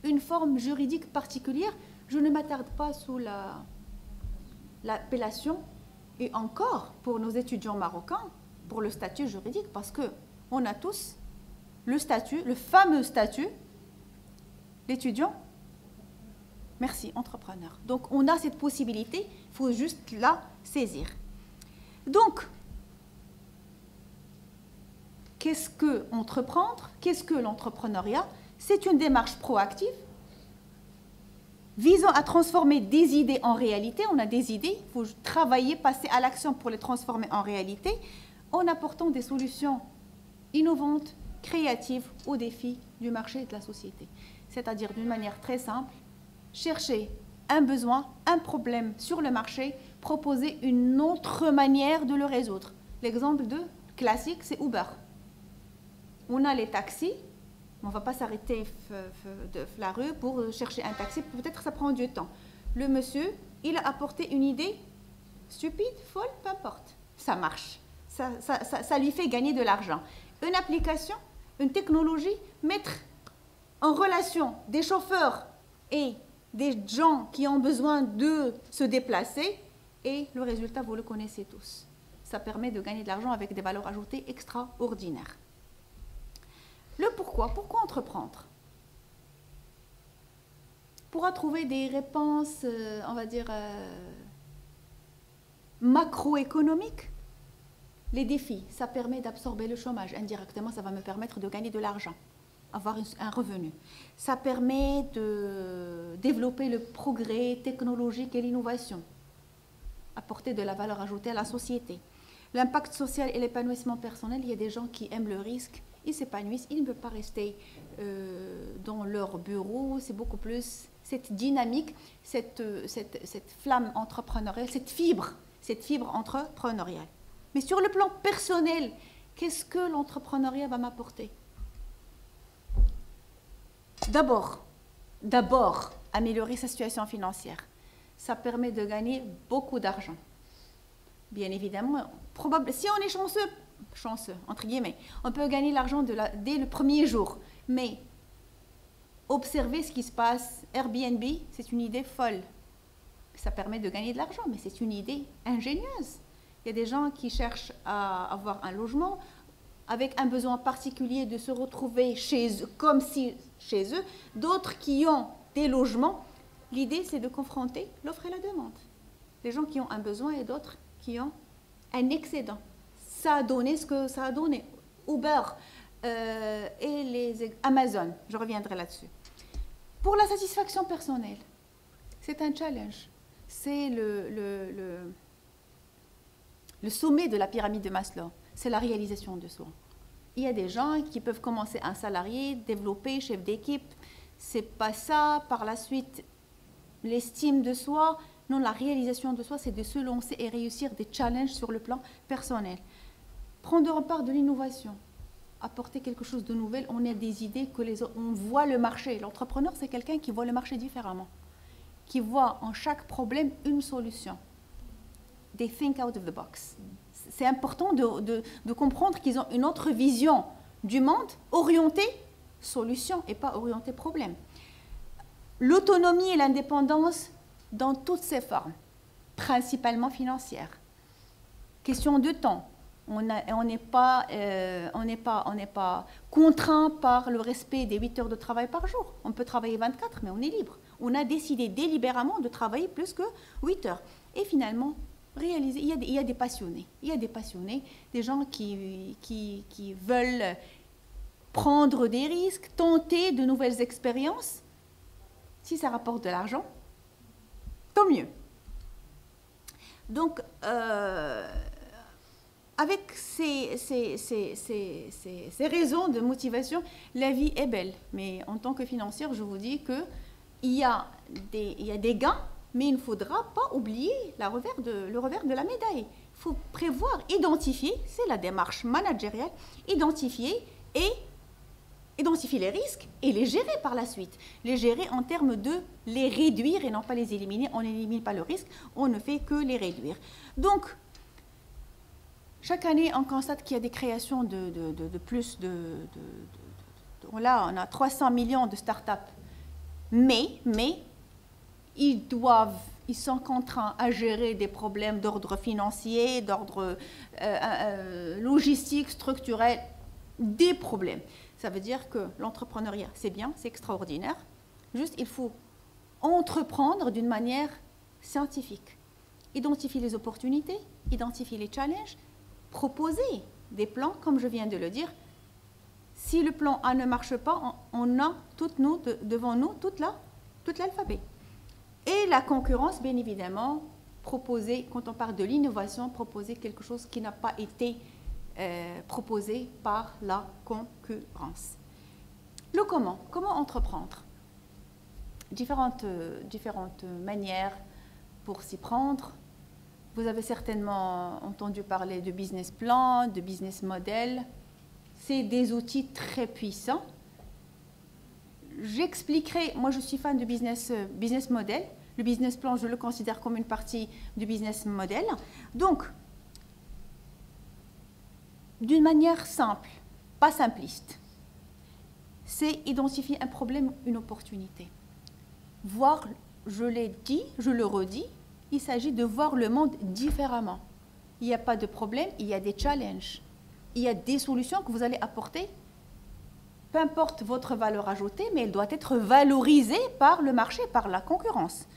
une forme juridique particulière. Je ne m'attarde pas sous l'appellation, et encore pour nos étudiants marocains, pour le statut juridique, parce qu'on a tous le statut, le fameux statut d'étudiant. Merci, entrepreneur. Donc, on a cette possibilité, il faut juste la saisir. Donc, qu'est-ce que entreprendre? Qu'est-ce que l'entrepreneuriat? C'est une démarche proactive visant à transformer des idées en réalité. On a des idées, il faut travailler, passer à l'action pour les transformer en réalité, en apportant des solutions innovantes, créatives aux défis du marché et de la société. C'est-à-dire d'une manière très simple, chercher un besoin, un problème sur le marché, proposer une autre manière de le résoudre. L'exemple classique, c'est Uber. On a les taxis, on ne va pas s'arrêter de la rue pour chercher un taxi, peut-être que ça prend du temps. Le monsieur, il a apporté une idée stupide, folle, peu importe. Ça marche, ça lui fait gagner de l'argent. Une application, une technologie, mettre en relation des chauffeurs et des gens qui ont besoin de se déplacer, et le résultat, vous le connaissez tous. Ça permet de gagner de l'argent avec des valeurs ajoutées extraordinaires. Le pourquoi? Pourquoi entreprendre? Pourra trouver des réponses, on va dire, macroéconomiques. Les défis, ça permet d'absorber le chômage. Indirectement, ça va me permettre de gagner de l'argent, avoir un revenu. Ça permet de développer le progrès technologique et l'innovation, apporter de la valeur ajoutée à la société. L'impact social et l'épanouissement personnel, il y a des gens qui aiment le risque, ils s'épanouissent, ils ne peuvent pas rester dans leur bureau, c'est beaucoup plus cette dynamique, cette flamme entrepreneuriale, cette fibre entrepreneuriale. Mais sur le plan personnel, qu'est-ce que l'entrepreneuriat va m'apporter? D'abord, améliorer sa situation financière. Ça permet de gagner beaucoup d'argent. Bien évidemment, si on est chanceux, entre guillemets, on peut gagner l'argent dès le premier jour. Mais observez ce qui se passe. Airbnb, c'est une idée folle. Ça permet de gagner de l'argent, mais c'est une idée ingénieuse. Il y a des gens qui cherchent à avoir un logement avec un besoin particulier de se retrouver chez eux, comme si chez eux. D'autres qui ont des logements. L'idée, c'est de confronter l'offre et la demande. Les gens qui ont un besoin et d'autres qui ont un excédent. Ça a donné ce que ça a donné. Uber et les Amazon, je reviendrai là-dessus. Pour la satisfaction personnelle, c'est un challenge. C'est le sommet de la pyramide de Maslow. C'est la réalisation de soi. Il y a des gens qui peuvent commencer un salarié, développer, chef d'équipe. C'est pas ça. Par la suite, l'estime de soi. Non, la réalisation de soi, c'est de se lancer et réussir des challenges sur le plan personnel. Prendre part de l'innovation, apporter quelque chose de nouvel, on a des idées, on voit le marché. L'entrepreneur, c'est quelqu'un qui voit le marché différemment, qui voit en chaque problème une solution. They think out of the box. C'est important de comprendre qu'ils ont une autre vision du monde, orientée solution et pas orientée problème. L'autonomie et l'indépendance dans toutes ses formes, principalement financières. Question de temps. On n'est pas contraint par le respect des 8 heures de travail par jour. On peut travailler 24, mais on est libre. On a décidé délibérément de travailler plus que 8 heures. Et finalement, réaliser, il y a des passionnés. Il y a des passionnés, des gens qui veulent prendre des risques, tenter de nouvelles expériences. Si ça rapporte de l'argent, tant mieux. Donc, avec ces raisons de motivation, la vie est belle. Mais en tant que financière, je vous dis qu'il y a des gains, mais il ne faudra pas oublier le revers de la médaille. Il faut prévoir, identifier, c'est la démarche managériale, identifier les risques et les gérer par la suite. Les gérer en termes de les réduire et non pas les éliminer. On n'élimine pas le risque, on ne fait que les réduire. Donc, chaque année, on constate qu'il y a des créations de plus de... Là, on a 300 millions de start-up mais ils sont contraints à gérer des problèmes d'ordre financier, d'ordre logistique, structurel, des problèmes. Ça veut dire que l'entrepreneuriat, c'est bien, c'est extraordinaire. Juste, il faut entreprendre d'une manière scientifique. Identifier les opportunités, identifier les challenges, proposer des plans, comme je viens de le dire. Si le plan A ne marche pas, on a devant nous toute l'alphabet. Et la concurrence, bien évidemment, proposer, quand on parle de l'innovation, proposer quelque chose qui n'a pas été proposé par la concurrence. Le comment entreprendre? Différentes manières pour s'y prendre. Vous avez certainement entendu parler de business plan, de business model. C'est des outils très puissants. J'expliquerai, moi je suis fan de business model. Le business plan, je le considère comme une partie du business model. Donc, d'une manière simple, pas simpliste, c'est identifier un problème, une opportunité. Voir, je l'ai dit, je le redis, il s'agit de voir le monde différemment. Il n'y a pas de problème, il y a des challenges. Il y a des solutions que vous allez apporter. Peu importe votre valeur ajoutée, mais elle doit être valorisée par le marché, par la concurrence.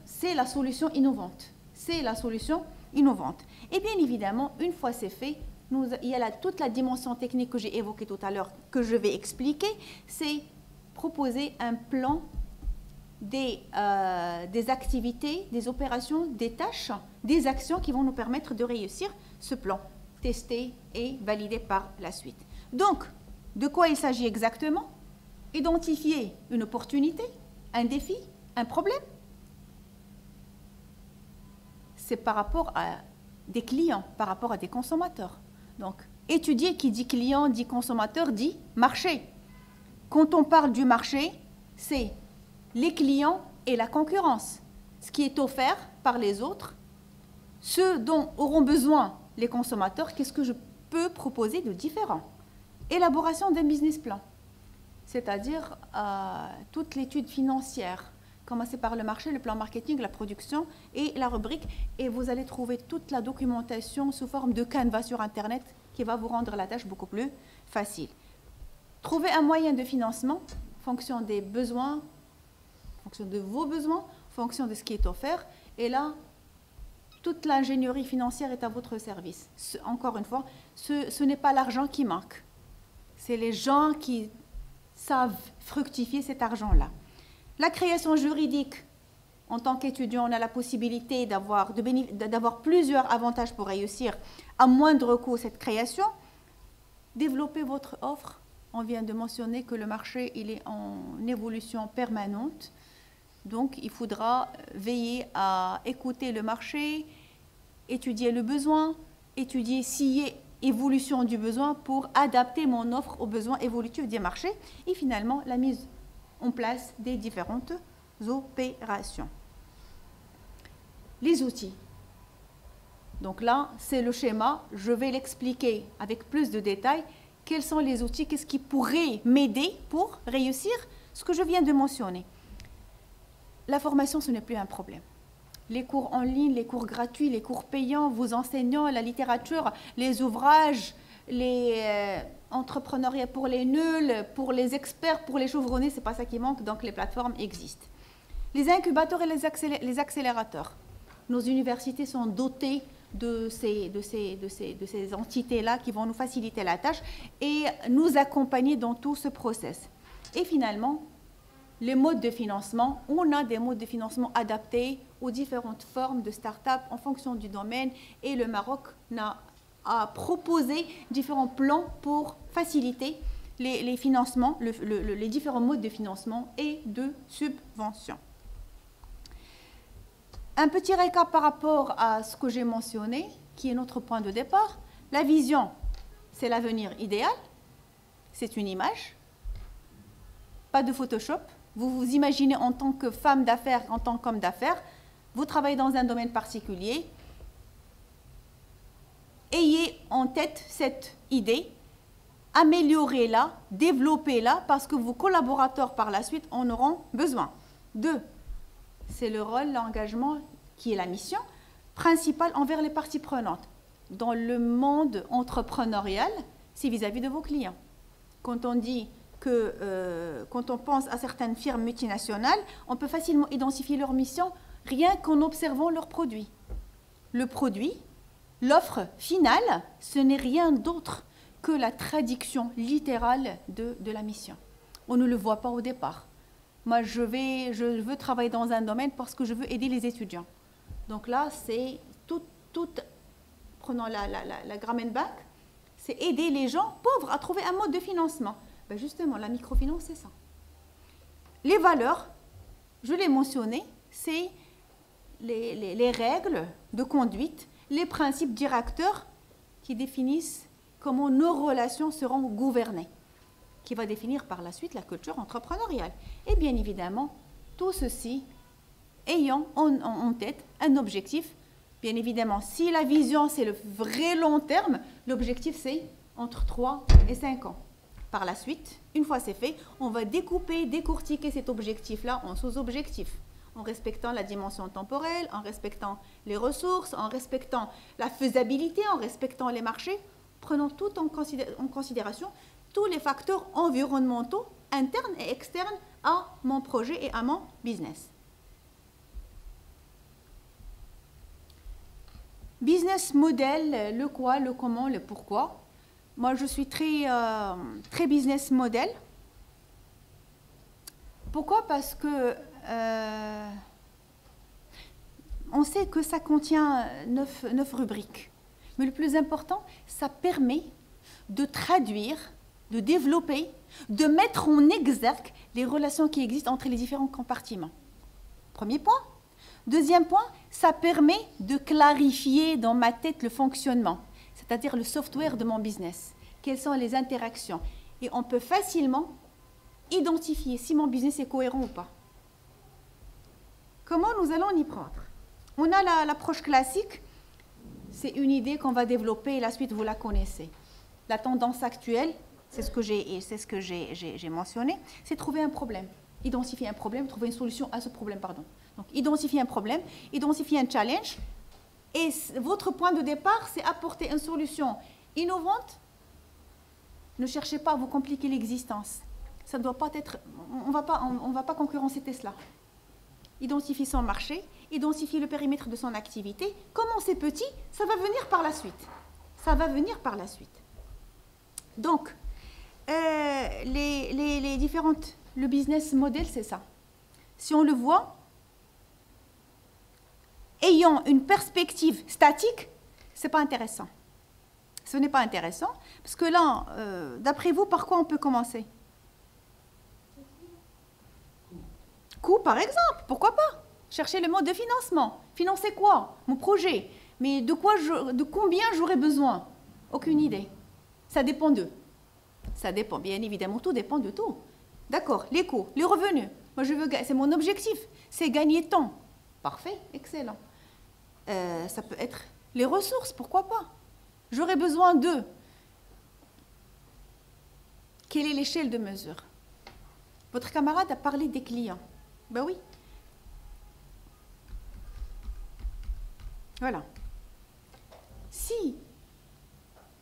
C'est la solution innovante. C'est la solution innovante. Et bien évidemment, une fois c'est fait, il y a toute la dimension technique que j'ai évoquée tout à l'heure, que je vais expliquer, c'est proposer un plan des activités, des opérations, des tâches, des actions qui vont nous permettre de réussir ce plan, testé et validé par la suite. Donc, de quoi il s'agit exactement? Identifier une opportunité, un défi, un problème. C'est par rapport à des clients, par rapport à des consommateurs. Donc, étudier qui dit client, dit consommateur, dit marché. Quand on parle du marché, c'est les clients et la concurrence. Ce qui est offert par les autres, ce dont auront besoin les consommateurs, qu'est-ce que je peux proposer de différent? Élaboration d'un business plan, c'est-à-dire toute l'étude financière. Commencez par le marché, le plan marketing, la production et la rubrique. Et vous allez trouver toute la documentation sous forme de Canva sur Internet qui va vous rendre la tâche beaucoup plus facile. Trouver un moyen de financement en fonction des besoins, en fonction de vos besoins, en fonction de ce qui est offert. Et là, toute l'ingénierie financière est à votre service. Encore une fois, ce n'est pas l'argent qui manque. C'est les gens qui savent fructifier cet argent-là. La création juridique, en tant qu'étudiant, on a la possibilité d'avoir plusieurs avantages pour réussir à moindre coût cette création. Développer votre offre. On vient de mentionner que le marché il est en évolution permanente. Donc, il faudra veiller à écouter le marché, étudier le besoin, étudier s'il y a évolution du besoin pour adapter mon offre aux besoins évolutifs des marchés et finalement la mise en place des différentes opérations. Les outils. Donc là, c'est le schéma. Je vais l'expliquer avec plus de détails. Quels sont les outils? Qu'est-ce qui pourrait m'aider pour réussir ce que je viens de mentionner? La formation, ce n'est plus un problème. Les cours en ligne, les cours gratuits, les cours payants, vos enseignants, la littérature, les ouvrages, les entrepreneuriat pour les nuls, pour les experts, pour les chevronnés, ce n'est pas ça qui manque, donc les plateformes existent. Les incubateurs et les accélérateurs. Nos universités sont dotées de ces entités-là qui vont nous faciliter la tâche et nous accompagner dans tout ce process. Et finalement, les modes de financement, on a des modes de financement adaptés aux différentes formes de start-up en fonction du domaine et le Maroc a proposé différents plans pour faciliter les financements, les différents modes de financement et de subvention. Un petit récap par rapport à ce que j'ai mentionné, qui est notre point de départ. La vision, c'est l'avenir idéal, c'est une image, pas de Photoshop. Vous vous imaginez en tant que femme d'affaires, en tant qu'homme d'affaires, vous travaillez dans un domaine particulier. Ayez en tête cette idée, améliorez-la, développez-la, parce que vos collaborateurs par la suite en auront besoin. 2, c'est le rôle, l'engagement qui est la mission principale envers les parties prenantes. Dans le monde entrepreneurial, c'est vis-à-vis de vos clients. Quand on dit que, quand on pense à certaines firmes multinationales, on peut facilement identifier leur mission rien qu'en observant leurs produits. Le produit, l'offre finale, ce n'est rien d'autre que la traduction littérale de la mission. On ne le voit pas au départ. Moi, je veux travailler dans un domaine parce que je veux aider les étudiants. Donc là, c'est tout prenons la Grameen Bank, c'est aider les gens pauvres à trouver un mode de financement. Ben justement, la microfinance, c'est ça. Les valeurs, je l'ai mentionné, c'est les règles de conduite, les principes directeurs qui définissent comment nos relations seront gouvernées, qui va définir par la suite la culture entrepreneuriale. Et bien évidemment, tout ceci ayant en tête un objectif. Bien évidemment, si la vision, c'est le vrai long terme, l'objectif, c'est entre 3 et 5 ans. Par la suite, une fois c'est fait, on va découper, décortiquer cet objectif-là en sous-objectifs, en respectant la dimension temporelle, en respectant les ressources, en respectant la faisabilité, en respectant les marchés, prenant tout en considération tous les facteurs environnementaux, internes et externes à mon projet et à mon business. Business model, le quoi, le comment, le pourquoi. Moi, je suis très business model. Pourquoi? Parce que on sait que ça contient 9 rubriques. Mais le plus important, ça permet de traduire, de développer, de mettre en exergue les relations qui existent entre les différents compartiments. Premier point. Deuxième point, ça permet de clarifier dans ma tête le fonctionnement, c'est-à-dire le software de mon business. Quelles sont les interactions? Et on peut facilement identifier si mon business est cohérent ou pas. Comment nous allons y prendre? On a l'approche classique, c'est une idée qu'on va développer et la suite, vous la connaissez. La tendance actuelle, c'est ce que j'ai mentionné, c'est trouver un problème. Identifier un problème, trouver une solution à ce problème, pardon. Donc, identifier un problème, identifier un challenge, et votre point de départ, c'est apporter une solution innovante. Ne cherchez pas à vous compliquer l'existence. Ça ne doit pas être, on va pas concurrencer Tesla. Identifier son marché, identifier le périmètre de son activité. Comment c'est petit, ça va venir par la suite. Ça va venir par la suite. Donc, les différentes, le business model, c'est ça. Si on le voit, ayant une perspective statique, ce n'est pas intéressant. Ce n'est pas intéressant, parce que là, d'après vous, par quoi on peut commencer? Coût, par exemple, pourquoi pas? Chercher le mode de financement. Financer quoi? Mon projet. Mais de combien j'aurais besoin? Aucune idée. Ça dépend d'eux. Ça dépend, bien évidemment, tout dépend de tout. D'accord, les coûts, les revenus. Moi, c'est mon objectif, c'est gagner temps. Parfait, excellent. Ça peut être les ressources, pourquoi pas? J'aurais besoin d'eux. Quelle est l'échelle de mesure? Votre camarade a parlé des clients. Ben oui. Voilà. Si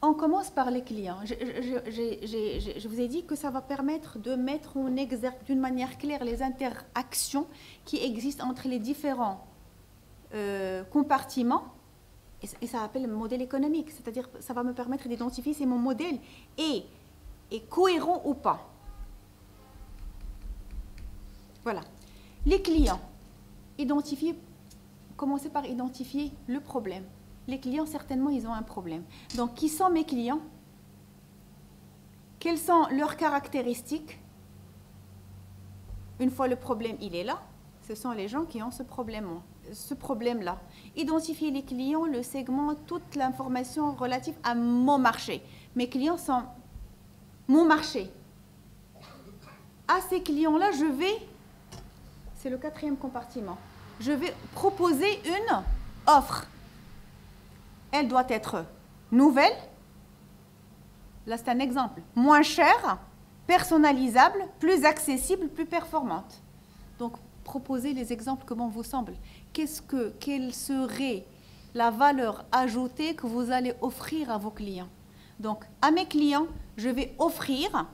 on commence par les clients, je vous ai dit que ça va permettre de mettre en exergue d'une manière claire les interactions qui existent entre les différents compartiments, et ça s'appelle le modèle économique, c'est-à-dire ça va me permettre d'identifier si mon modèle est cohérent ou pas. Voilà. Les clients, commencez par identifier le problème. Les clients, certainement, ils ont un problème. Donc, qui sont mes clients? Quelles sont leurs caractéristiques? Une fois le problème, il est là, ce sont les gens qui ont ce problème-là. Identifier les clients, le segment, toute l'information relative à mon marché. Mes clients sont mon marché. À ces clients-là, je vais, c'est le 4e compartiment, je vais proposer une offre. Elle doit être nouvelle, Là, c'est un exemple. Moins cher, personnalisable, plus accessible, plus performante. Donc, proposez les exemples comme on vous semble. Quelle serait la valeur ajoutée que vous allez offrir à vos clients? Donc, à mes clients, je vais offrir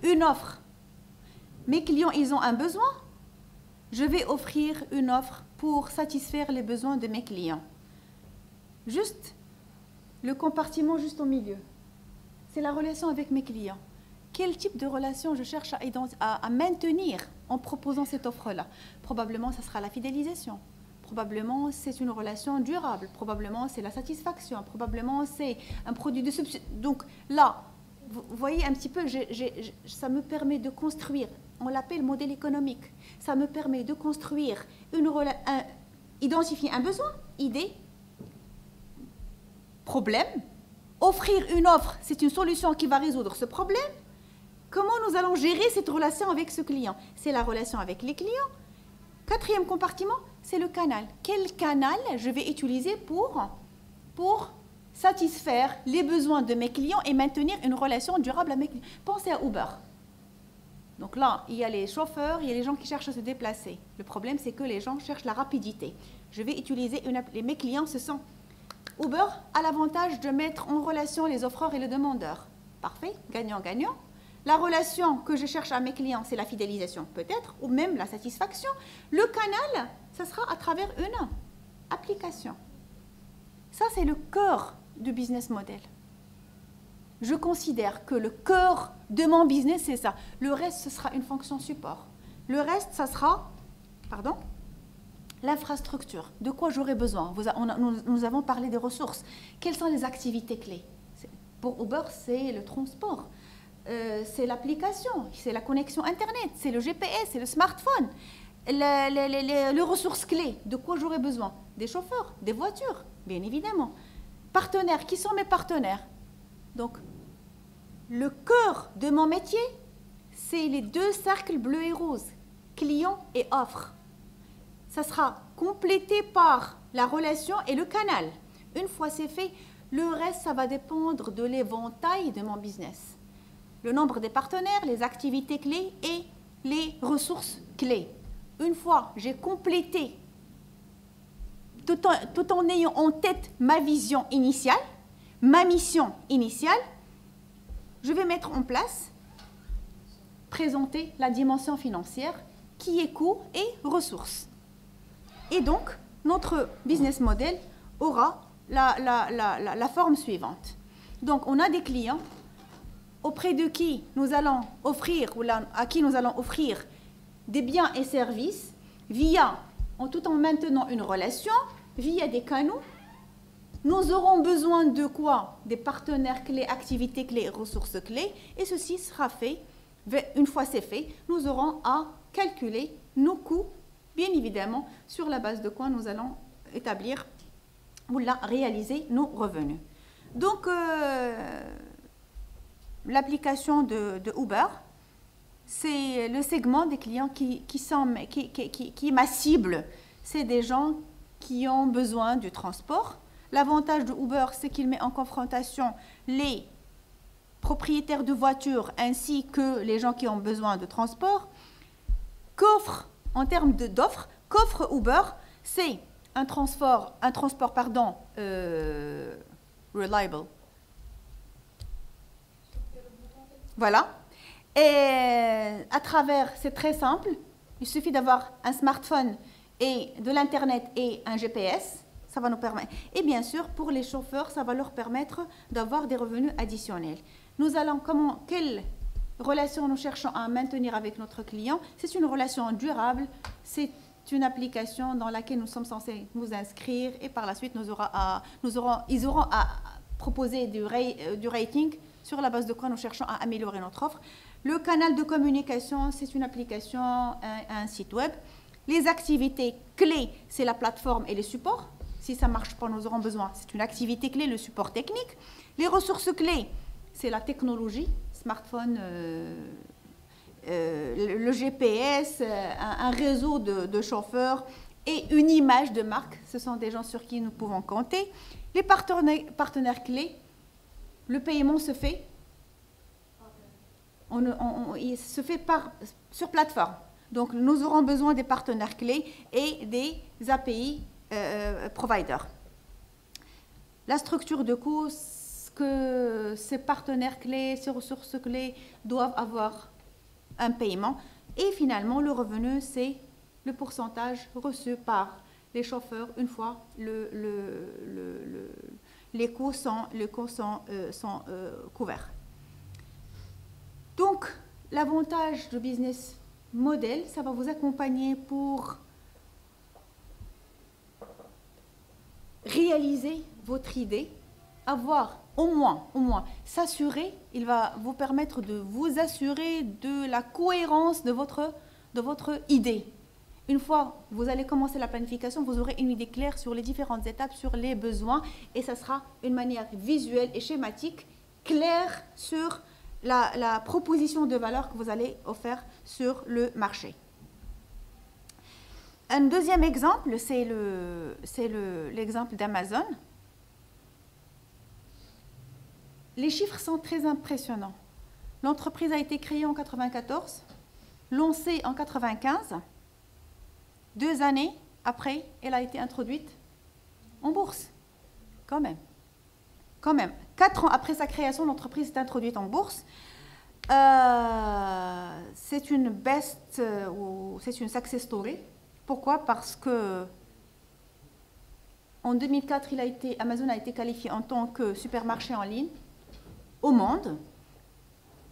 une offre. Mes clients, ils ont un besoin. Je vais offrir une offre pour satisfaire les besoins de mes clients. Juste le compartiment juste au milieu. C'est la relation avec mes clients. Quel type de relation je cherche à maintenir en proposant cette offre-là? Probablement, ce sera la fidélisation. Probablement, c'est une relation durable. Probablement, c'est la satisfaction. Probablement, c'est un produit de substitution. Donc là, vous voyez un petit peu, ça me permet de construire, on l'appelle modèle économique, ça me permet de construire identifier un besoin, idée, problème, offrir une offre, c'est une solution qui va résoudre ce problème. Comment nous allons gérer cette relation avec ce client? C'est la relation avec les clients. Quatrième compartiment, c'est le canal. Quel canal je vais utiliser pour satisfaire les besoins de mes clients et maintenir une relation durable avec mes clients? Pensez à Uber. Donc là, il y a les chauffeurs, il y a les gens qui cherchent à se déplacer. Le problème, c'est que les gens cherchent la rapidité. Je vais utiliser mes clients, ce sont Uber a l'avantage de mettre en relation les offreurs et les demandeurs. Parfait, gagnant-gagnant. La relation que je cherche à mes clients, c'est la fidélisation peut-être, ou même la satisfaction. Le canal, ça sera à travers une application. Ça, c'est le cœur du business model. Je considère que le cœur de mon business, c'est ça. Le reste, ce sera une fonction support. Le reste, ça sera, l'infrastructure. De quoi j'aurai besoin? Nous avons parlé des ressources. Quelles sont les activités clés? Pour Uber, c'est le transport. C'est l'application, c'est la connexion Internet, c'est le GPS, c'est le smartphone. Les ressources clés, de quoi j'aurai besoin? Des chauffeurs, des voitures, bien évidemment. Partenaires, qui sont mes partenaires? Donc, le cœur de mon métier, c'est les deux cercles bleus et roses, client et offre. Ça sera complété par la relation et le canal. Une fois c'est fait, le reste, ça va dépendre de l'éventail de mon business. Le nombre des partenaires, les activités clés et les ressources clés. Une fois j'ai complété, tout en ayant en tête ma vision initiale, ma mission initiale, je vais mettre en place, présenter la dimension financière qui est coût et ressources. Et donc, notre business model aura la forme suivante. Donc, on a des clients auprès de qui nous allons offrir, ou à qui nous allons offrir des biens et services tout en maintenant une relation, via des canaux. Nous aurons besoin de quoi? Des partenaires clés, activités clés, ressources clés. Et ceci sera fait. Une fois c'est fait, nous aurons à calculer nos coûts, bien évidemment, sur la base de quoi nous allons établir ou réaliser nos revenus. Donc, l'application de Uber, c'est le segment des clients qui est ma cible. C'est des gens qui ont besoin du transport. L'avantage de Uber, c'est qu'il met en confrontation les propriétaires de voitures ainsi que les gens qui ont besoin de transport. En termes d'offres, qu'offre Uber, c'est un transport reliable. Voilà. Et à travers, c'est très simple, il suffit d'avoir un smartphone et de l'Internet et un GPS. Ça va nous permettre. Et bien sûr, pour les chauffeurs, ça va leur permettre d'avoir des revenus additionnels. Quelle relation nous cherchons à maintenir avec notre client? C'est une relation durable, c'est une application dans laquelle nous sommes censés nous inscrire et par la suite, ils auront à proposer du rating sur la base de quoi nous cherchons à améliorer notre offre. Le canal de communication, c'est une application, un site web. Les activités clés, c'est la plateforme et les supports. Si ça ne marche pas, nous aurons besoin. C'est une activité clé, le support technique. Les ressources clés, c'est la technologie, smartphone, le GPS, un réseau de chauffeurs et une image de marque. Ce sont des gens sur qui nous pouvons compter. Les partenaires clés, le paiement se fait, il se fait sur plateforme. Donc, nous aurons besoin des partenaires clés et des API providers. La structure de coût, que ces partenaires clés, ces ressources clés doivent avoir un paiement. Et finalement, le revenu, c'est le pourcentage reçu par les chauffeurs une fois les coûts sont couverts. Donc, l'avantage du business model, ça va vous accompagner pour réaliser votre idée, avoir au moins s'assurer, il va vous permettre de vous assurer de la cohérence de votre idée. Une fois que vous allez commencer la planification, vous aurez une idée claire sur les différentes étapes, sur les besoins, et ça sera une manière visuelle et schématique, claire sur la proposition de valeur que vous allez offrir sur le marché. Un deuxième exemple, c'est l'exemple d'Amazon. Les chiffres sont très impressionnants. L'entreprise a été créée en 1994, lancée en 1995. 2 années après, elle a été introduite en bourse. Quand même. 4 ans après sa création, l'entreprise est introduite en bourse. C'est une success story. Pourquoi? Parce que en 2004, Amazon a été qualifié en tant que supermarché en ligne au monde.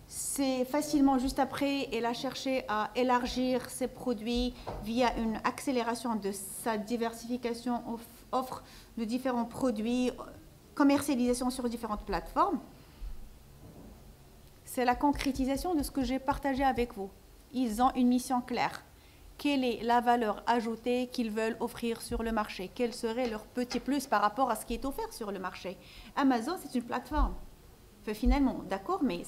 C'est facilement, juste après, elle a cherché à élargir ses produits via une accélération de sa diversification, offre de différents produits, commercialisation sur différentes plateformes. C'est la concrétisation de ce que j'ai partagé avec vous. Ils ont une mission claire. Quelle est la valeur ajoutée qu'ils veulent offrir sur le marché? Quel serait leur petit plus par rapport à ce qui est offert sur le marché? Amazon, c'est une plateforme. Enfin, finalement, d'accord, mais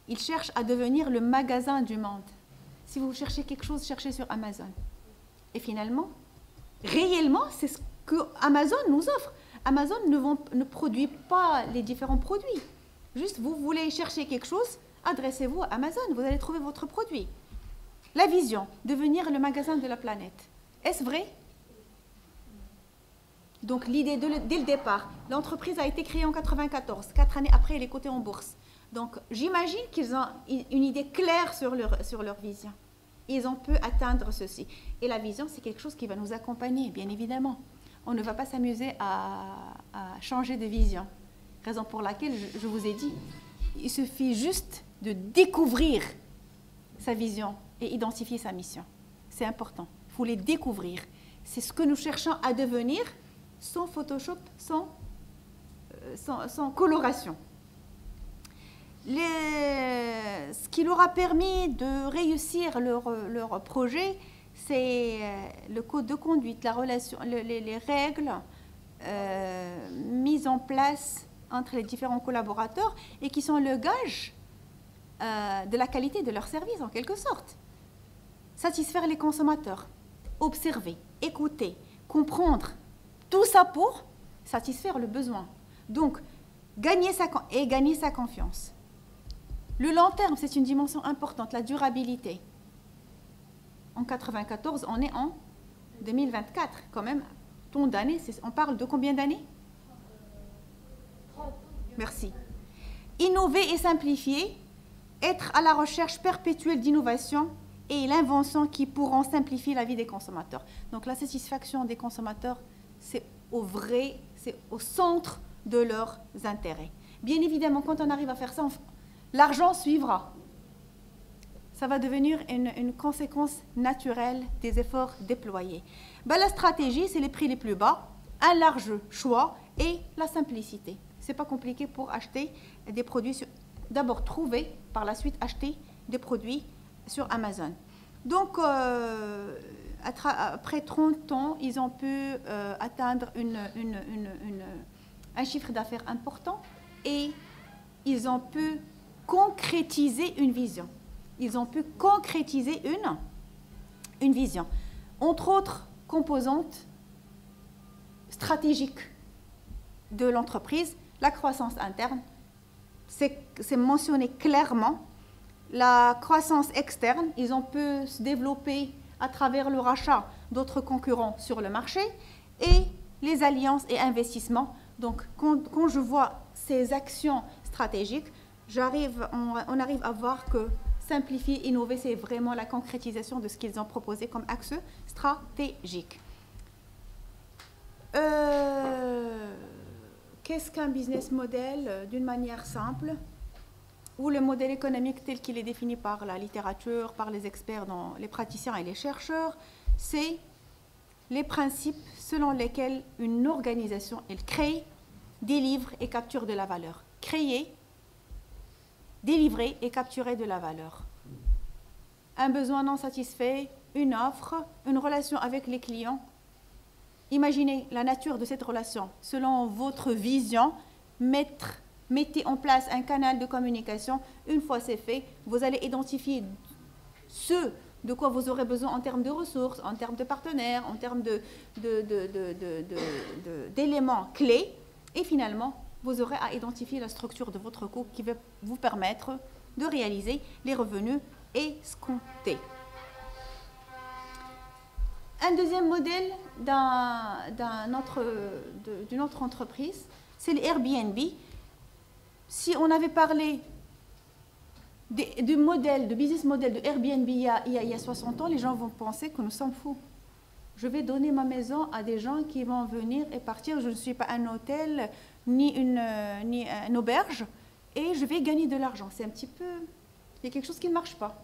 ils cherchent à devenir le magasin du monde. Si vous cherchez quelque chose, cherchez sur Amazon. Et finalement, réellement, c'est ce que Amazon nous offre. Amazon ne produit pas les différents produits. Juste, vous voulez chercher quelque chose, adressez-vous à Amazon, vous allez trouver votre produit. La vision, devenir le magasin de la planète. Est-ce vrai? Donc l'idée dès le départ, l'entreprise a été créée en 1994, 4 années après elle est cotée en bourse. Donc j'imagine qu'ils ont une idée claire sur leur vision. Ils ont pu atteindre ceci. Et la vision, c'est quelque chose qui va nous accompagner, bien évidemment. On ne va pas s'amuser à changer de vision. Raison pour laquelle je vous ai dit, il suffit juste de découvrir sa vision et identifier sa mission. C'est important. Il faut les découvrir. C'est ce que nous cherchons à devenir sans Photoshop, sans coloration. Ce qui leur a permis de réussir leur projet, c'est le code de conduite, les règles mises en place entre les différents collaborateurs et qui sont le gage de la qualité de leur service en quelque sorte. Satisfaire les consommateurs, observer, écouter, comprendre, tout ça pour satisfaire le besoin. Donc, gagner sa confiance. Le long terme, c'est une dimension importante, la durabilité. En 1994, on est en 2024, quand même. Tant d'années, on parle de combien d'années? Merci. Innover et simplifier, être à la recherche perpétuelle d'innovation et l'invention qui pourront simplifier la vie des consommateurs. Donc la satisfaction des consommateurs, c'est au centre de leurs intérêts. Bien évidemment, quand on arrive à faire ça, l'argent suivra. Ça va devenir une conséquence naturelle des efforts déployés. La stratégie, c'est les prix les plus bas, un large choix et la simplicité. Ce n'est pas compliqué pour acheter des produits. D'abord, trouver, par la suite, acheter des produits sur Amazon. Donc, après 30 ans, ils ont pu atteindre un chiffre d'affaires important et ils ont pu concrétiser une vision. Ils ont pu concrétiser une vision. Entre autres composantes stratégiques de l'entreprise, la croissance interne, c'est mentionné clairement. La croissance externe, ils ont pu se développer à travers le rachat d'autres concurrents sur le marché et les alliances et investissements. Donc, quand je vois ces actions stratégiques, on arrive à voir que simplifier, innover, c'est vraiment la concrétisation de ce qu'ils ont proposé comme axe stratégique. Qu'est-ce qu'un business model d'une manière simple, ou le modèle économique tel qu'il est défini par la littérature, par les experts, les praticiens et les chercheurs, c'est les principes selon lesquels une organisation, elle crée, délivre et capture de la valeur. Créer, délivrer et capturer de la valeur. Un besoin non satisfait, une offre, une relation avec les clients. Imaginez la nature de cette relation. Selon votre vision, mettez en place un canal de communication. Une fois c'est fait, vous allez identifier ce de quoi vous aurez besoin en termes de ressources, en termes de partenaires, en termes d'éléments clés. Et finalement, vous aurez à identifier la structure de votre coût qui va vous permettre de réaliser les revenus escomptés. Un deuxième modèle d'une autre entreprise, c'est le Airbnb. Si on avait parlé du modèle, de business model de Airbnb il y a 60 ans, les gens vont penser que nous sommes fous. Je vais donner ma maison à des gens qui vont venir et partir. Je ne suis pas un hôtel ni une auberge et je vais gagner de l'argent. C'est un petit peu... Il y a quelque chose qui ne marche pas.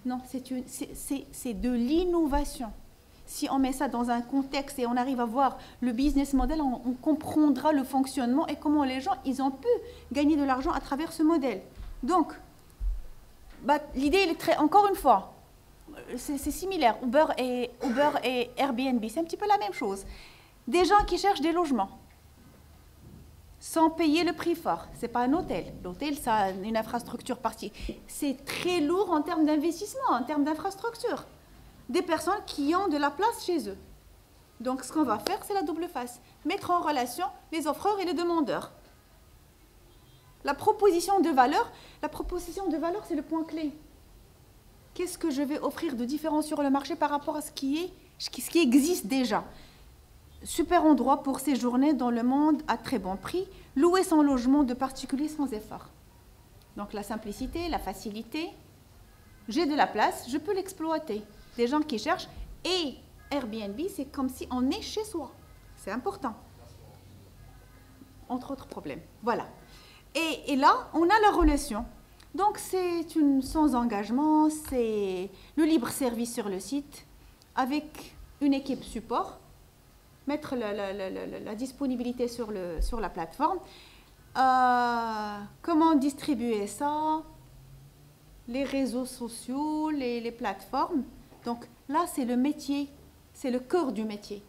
Non, c'est de l'innovation. Si on met ça dans un contexte et on arrive à voir le business model, on comprendra le fonctionnement et comment les gens ils ont pu gagner de l'argent à travers ce modèle. Donc, l'idée, elle est encore une fois, c'est similaire. Uber et Airbnb, c'est un petit peu la même chose. Des gens qui cherchent des logements sans payer le prix fort. Ce n'est pas un hôtel. L'hôtel, ça a une infrastructure partie. C'est très lourd en termes d'investissement, en termes d'infrastructure. Des personnes qui ont de la place chez eux. Donc, ce qu'on va faire, c'est la double face. Mettre en relation les offreurs et les demandeurs. La proposition de valeur, c'est le point clé. Qu'est-ce que je vais offrir de différent sur le marché par rapport à ce qui existe déjà? Super endroit pour séjourner dans le monde à très bon prix, louer son logement de particulier sans effort. Donc la simplicité, la facilité, j'ai de la place, je peux l'exploiter. Des gens qui cherchent, et Airbnb, c'est comme si on est chez soi. C'est important. Entre autres problèmes. Voilà. Et là, on a la relation. Donc c'est sans engagement, c'est le libre service sur le site, avec une équipe support, mettre la disponibilité sur la plateforme, comment distribuer ça, les réseaux sociaux, les plateformes. Donc là, c'est le métier, c'est le cœur du métier.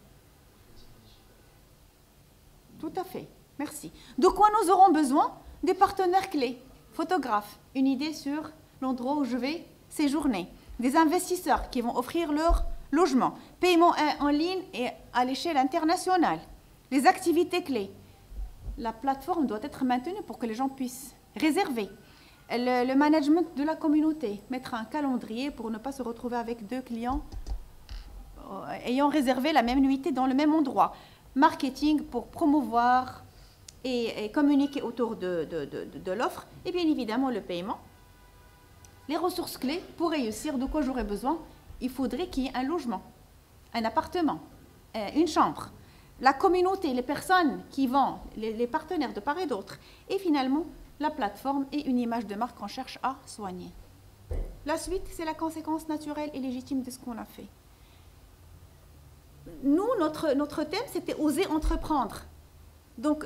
Tout à fait, merci. De quoi nous aurons besoin? Des partenaires clés, photographes, une idée sur l'endroit où je vais séjourner, des investisseurs qui vont offrir leur logement, paiement en ligne et à l'échelle internationale, les activités clés. La plateforme doit être maintenue pour que les gens puissent réserver. Le management de la communauté, mettre un calendrier pour ne pas se retrouver avec 2 clients ayant réservé la même nuitée dans le même endroit. Marketing pour promouvoir et communiquer autour de l'offre. Et bien évidemment, le paiement. Les ressources clés pour réussir, de quoi j'aurais besoin? Il faudrait qu'il y ait un logement, un appartement, une chambre. La communauté, les personnes qui vont, les partenaires de part et d'autre. Et finalement, la plateforme et une image de marque qu'on cherche à soigner. La suite, c'est la conséquence naturelle et légitime de ce qu'on a fait. Nous, notre thème, c'était oser entreprendre. Donc,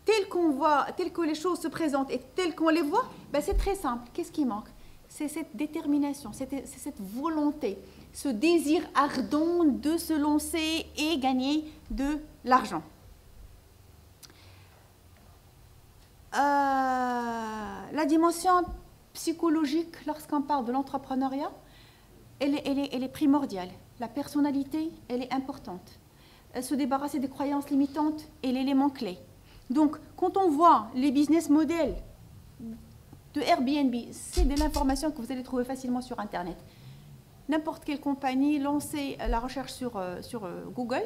tel qu'on voit, tel que les choses se présentent et tel qu'on les voit, ben c'est très simple. Qu'est-ce qui manque? C'est cette détermination, c'est cette volonté, ce désir ardent de se lancer et gagner de l'argent. La dimension psychologique lorsqu'on parle de l'entrepreneuriat, elle est primordiale. La personnalité, elle est importante. Se débarrasser des croyances limitantes est l'élément clé. Donc, quand on voit les business models de Airbnb, c'est de l'information que vous allez trouver facilement sur Internet. N'importe quelle compagnie, lancez la recherche sur Google,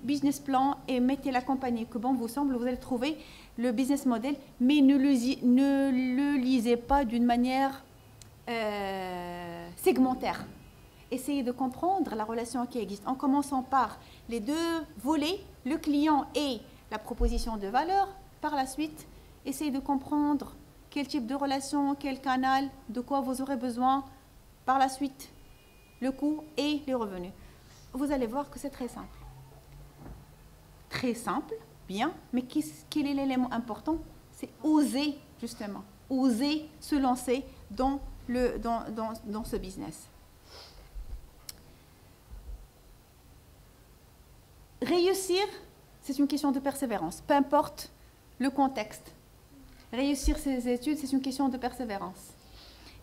business plan, et mettez la compagnie que bon vous semble, vous allez trouver le business model, mais ne le lisez pas d'une manière segmentaire. Essayez de comprendre la relation qui existe en commençant par les deux volets, le client et la proposition de valeur. Par la suite, essayez de comprendre quel type de relation, quel canal, de quoi vous aurez besoin. Par la suite, le coût et les revenus. Vous allez voir que c'est très simple. Très simple, bien, mais quel est l'élément important? C'est oser, justement, oser se lancer dans ce business. Réussir, c'est une question de persévérance, peu importe le contexte. Réussir ses études, c'est une question de persévérance.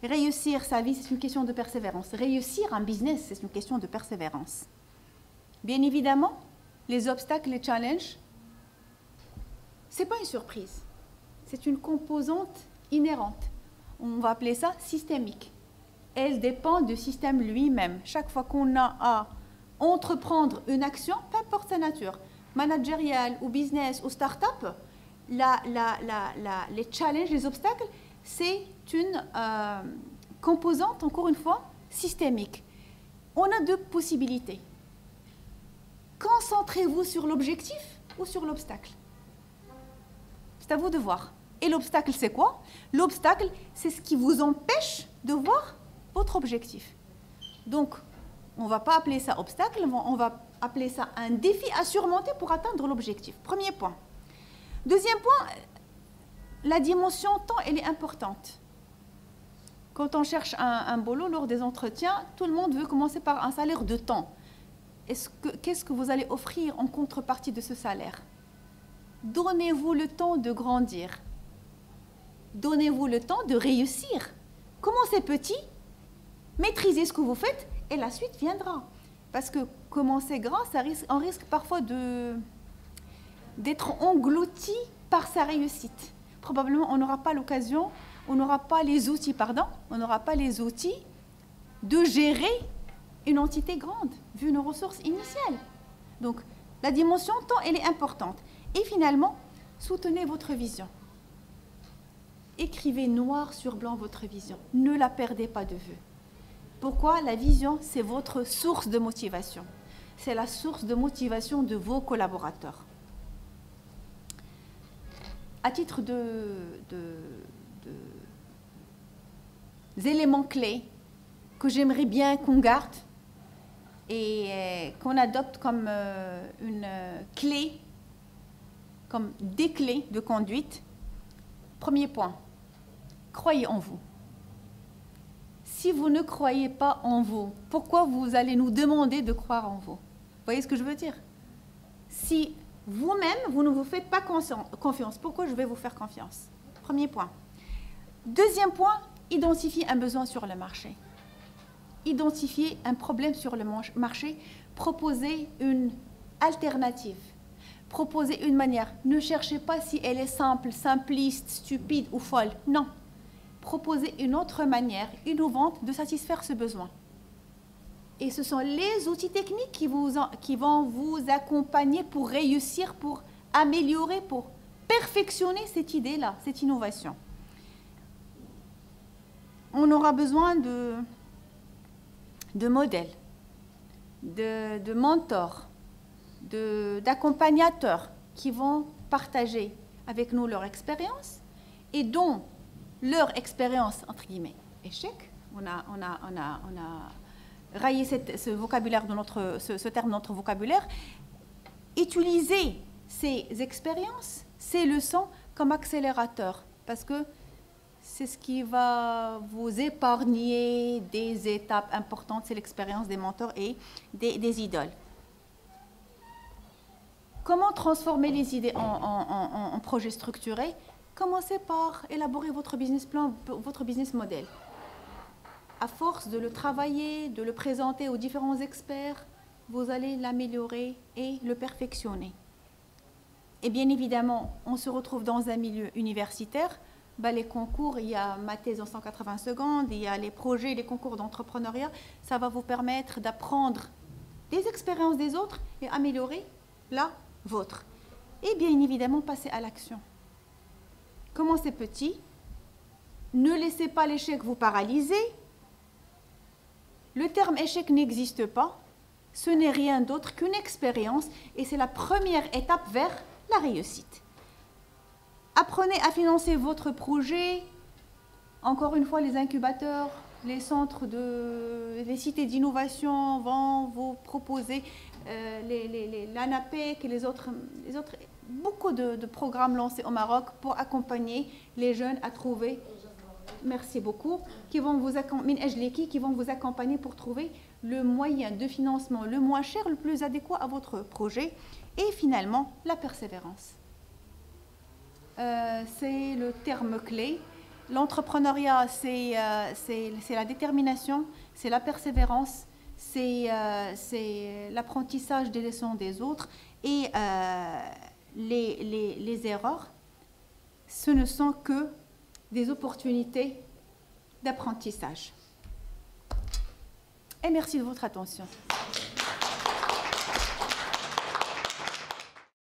Réussir sa vie, c'est une question de persévérance. Réussir un business, c'est une question de persévérance. Bien évidemment, les obstacles, les challenges, ce n'est pas une surprise. C'est une composante inhérente. On va appeler ça systémique. Elle dépend du système lui-même. Chaque fois qu'on a à entreprendre une action, peu importe sa nature, managériale ou business ou start-up, les challenges, les obstacles, c'est une composante, encore une fois, systémique. On a deux possibilités. Concentrez-vous sur l'objectif ou sur l'obstacle. C'est à vous de voir. Et l'obstacle, c'est quoi? L'obstacle, c'est ce qui vous empêche de voir votre objectif. Donc, on ne va pas appeler ça obstacle, on va appeler ça un défi à surmonter pour atteindre l'objectif. Premier point. Deuxième point, la dimension temps, elle est importante. Quand on cherche un boulot lors des entretiens, tout le monde veut commencer par un salaire de temps. Qu'est-ce que vous allez offrir en contrepartie de ce salaire? Donnez-vous le temps de grandir. Donnez-vous le temps de réussir. Commencez petit, maîtrisez ce que vous faites et la suite viendra. Parce que commencer grand, on risque parfois d'être englouti par sa réussite. Probablement, on n'aura pas l'occasion, on n'aura pas les outils de gérer une entité grande, vu nos ressources initiales. Donc, la dimension temps, elle est importante. Et finalement, soutenez votre vision. Écrivez noir sur blanc votre vision. Ne la perdez pas de vue. Pourquoi? La vision, c'est votre source de motivation. C'est la source de motivation de vos collaborateurs. À titre d'éléments clés que j'aimerais bien qu'on garde et qu'on adopte comme une clé, comme des clés de conduite. Premier point, croyez en vous. Si vous ne croyez pas en vous, pourquoi vous allez nous demander de croire en vous? Vous voyez ce que je veux dire? Si vous-même, vous ne vous faites pas confiance, pourquoi je vais vous faire confiance? Premier point. Deuxième point, identifiez un besoin sur le marché. Identifiez un problème sur le marché, proposez une alternative. Proposez une manière. Ne cherchez pas si elle est simple, simpliste, stupide ou folle. Non. Proposez une autre manière innovante de satisfaire ce besoin. Et ce sont les outils techniques qui vont vous accompagner pour réussir, pour améliorer, pour perfectionner cette idée-là, cette innovation. On aura besoin de modèles, de mentors, d'accompagnateurs qui vont partager avec nous leur expérience et dont leur expérience, entre guillemets, échec. On a rayé ce vocabulaire ce terme de notre vocabulaire. Utilisez ces expériences, ces leçons comme accélérateur, parce que c'est ce qui va vous épargner des étapes importantes, c'est l'expérience des mentors et des idoles. Comment transformer les idées en projets structurés? Commencez par élaborer votre business plan, votre business model. à force de le travailler, de le présenter aux différents experts, vous allez l'améliorer et le perfectionner. Et bien évidemment, on se retrouve dans un milieu universitaire. Les concours, il y a ma thèse en 180 secondes, il y a les projets, les concours d'entrepreneuriat. Ça va vous permettre d'apprendre des expériences des autres et améliorer la vôtre. Et bien évidemment, passer à l'action. Commencez petit. Ne laissez pas l'échec vous paralyser. Le terme échec n'existe pas. Ce n'est rien d'autre qu'une expérience et c'est la première étape vers la réussite. Apprenez à financer votre projet. Encore une fois, les incubateurs, les centres les cités d'innovation vont vous proposer l'ANAPEC et les autres, beaucoup de programmes lancés au Maroc pour accompagner les jeunes à trouver, merci beaucoup, qui vont vous accompagner pour trouver le moyen de financement le moins cher, le plus adéquat à votre projet. Et finalement, la persévérance. C'est le terme clé. L'entrepreneuriat, c'est la détermination, c'est la persévérance, c'est l'apprentissage des leçons des autres et les erreurs, ce ne sont que des opportunités d'apprentissage. Et merci de votre attention.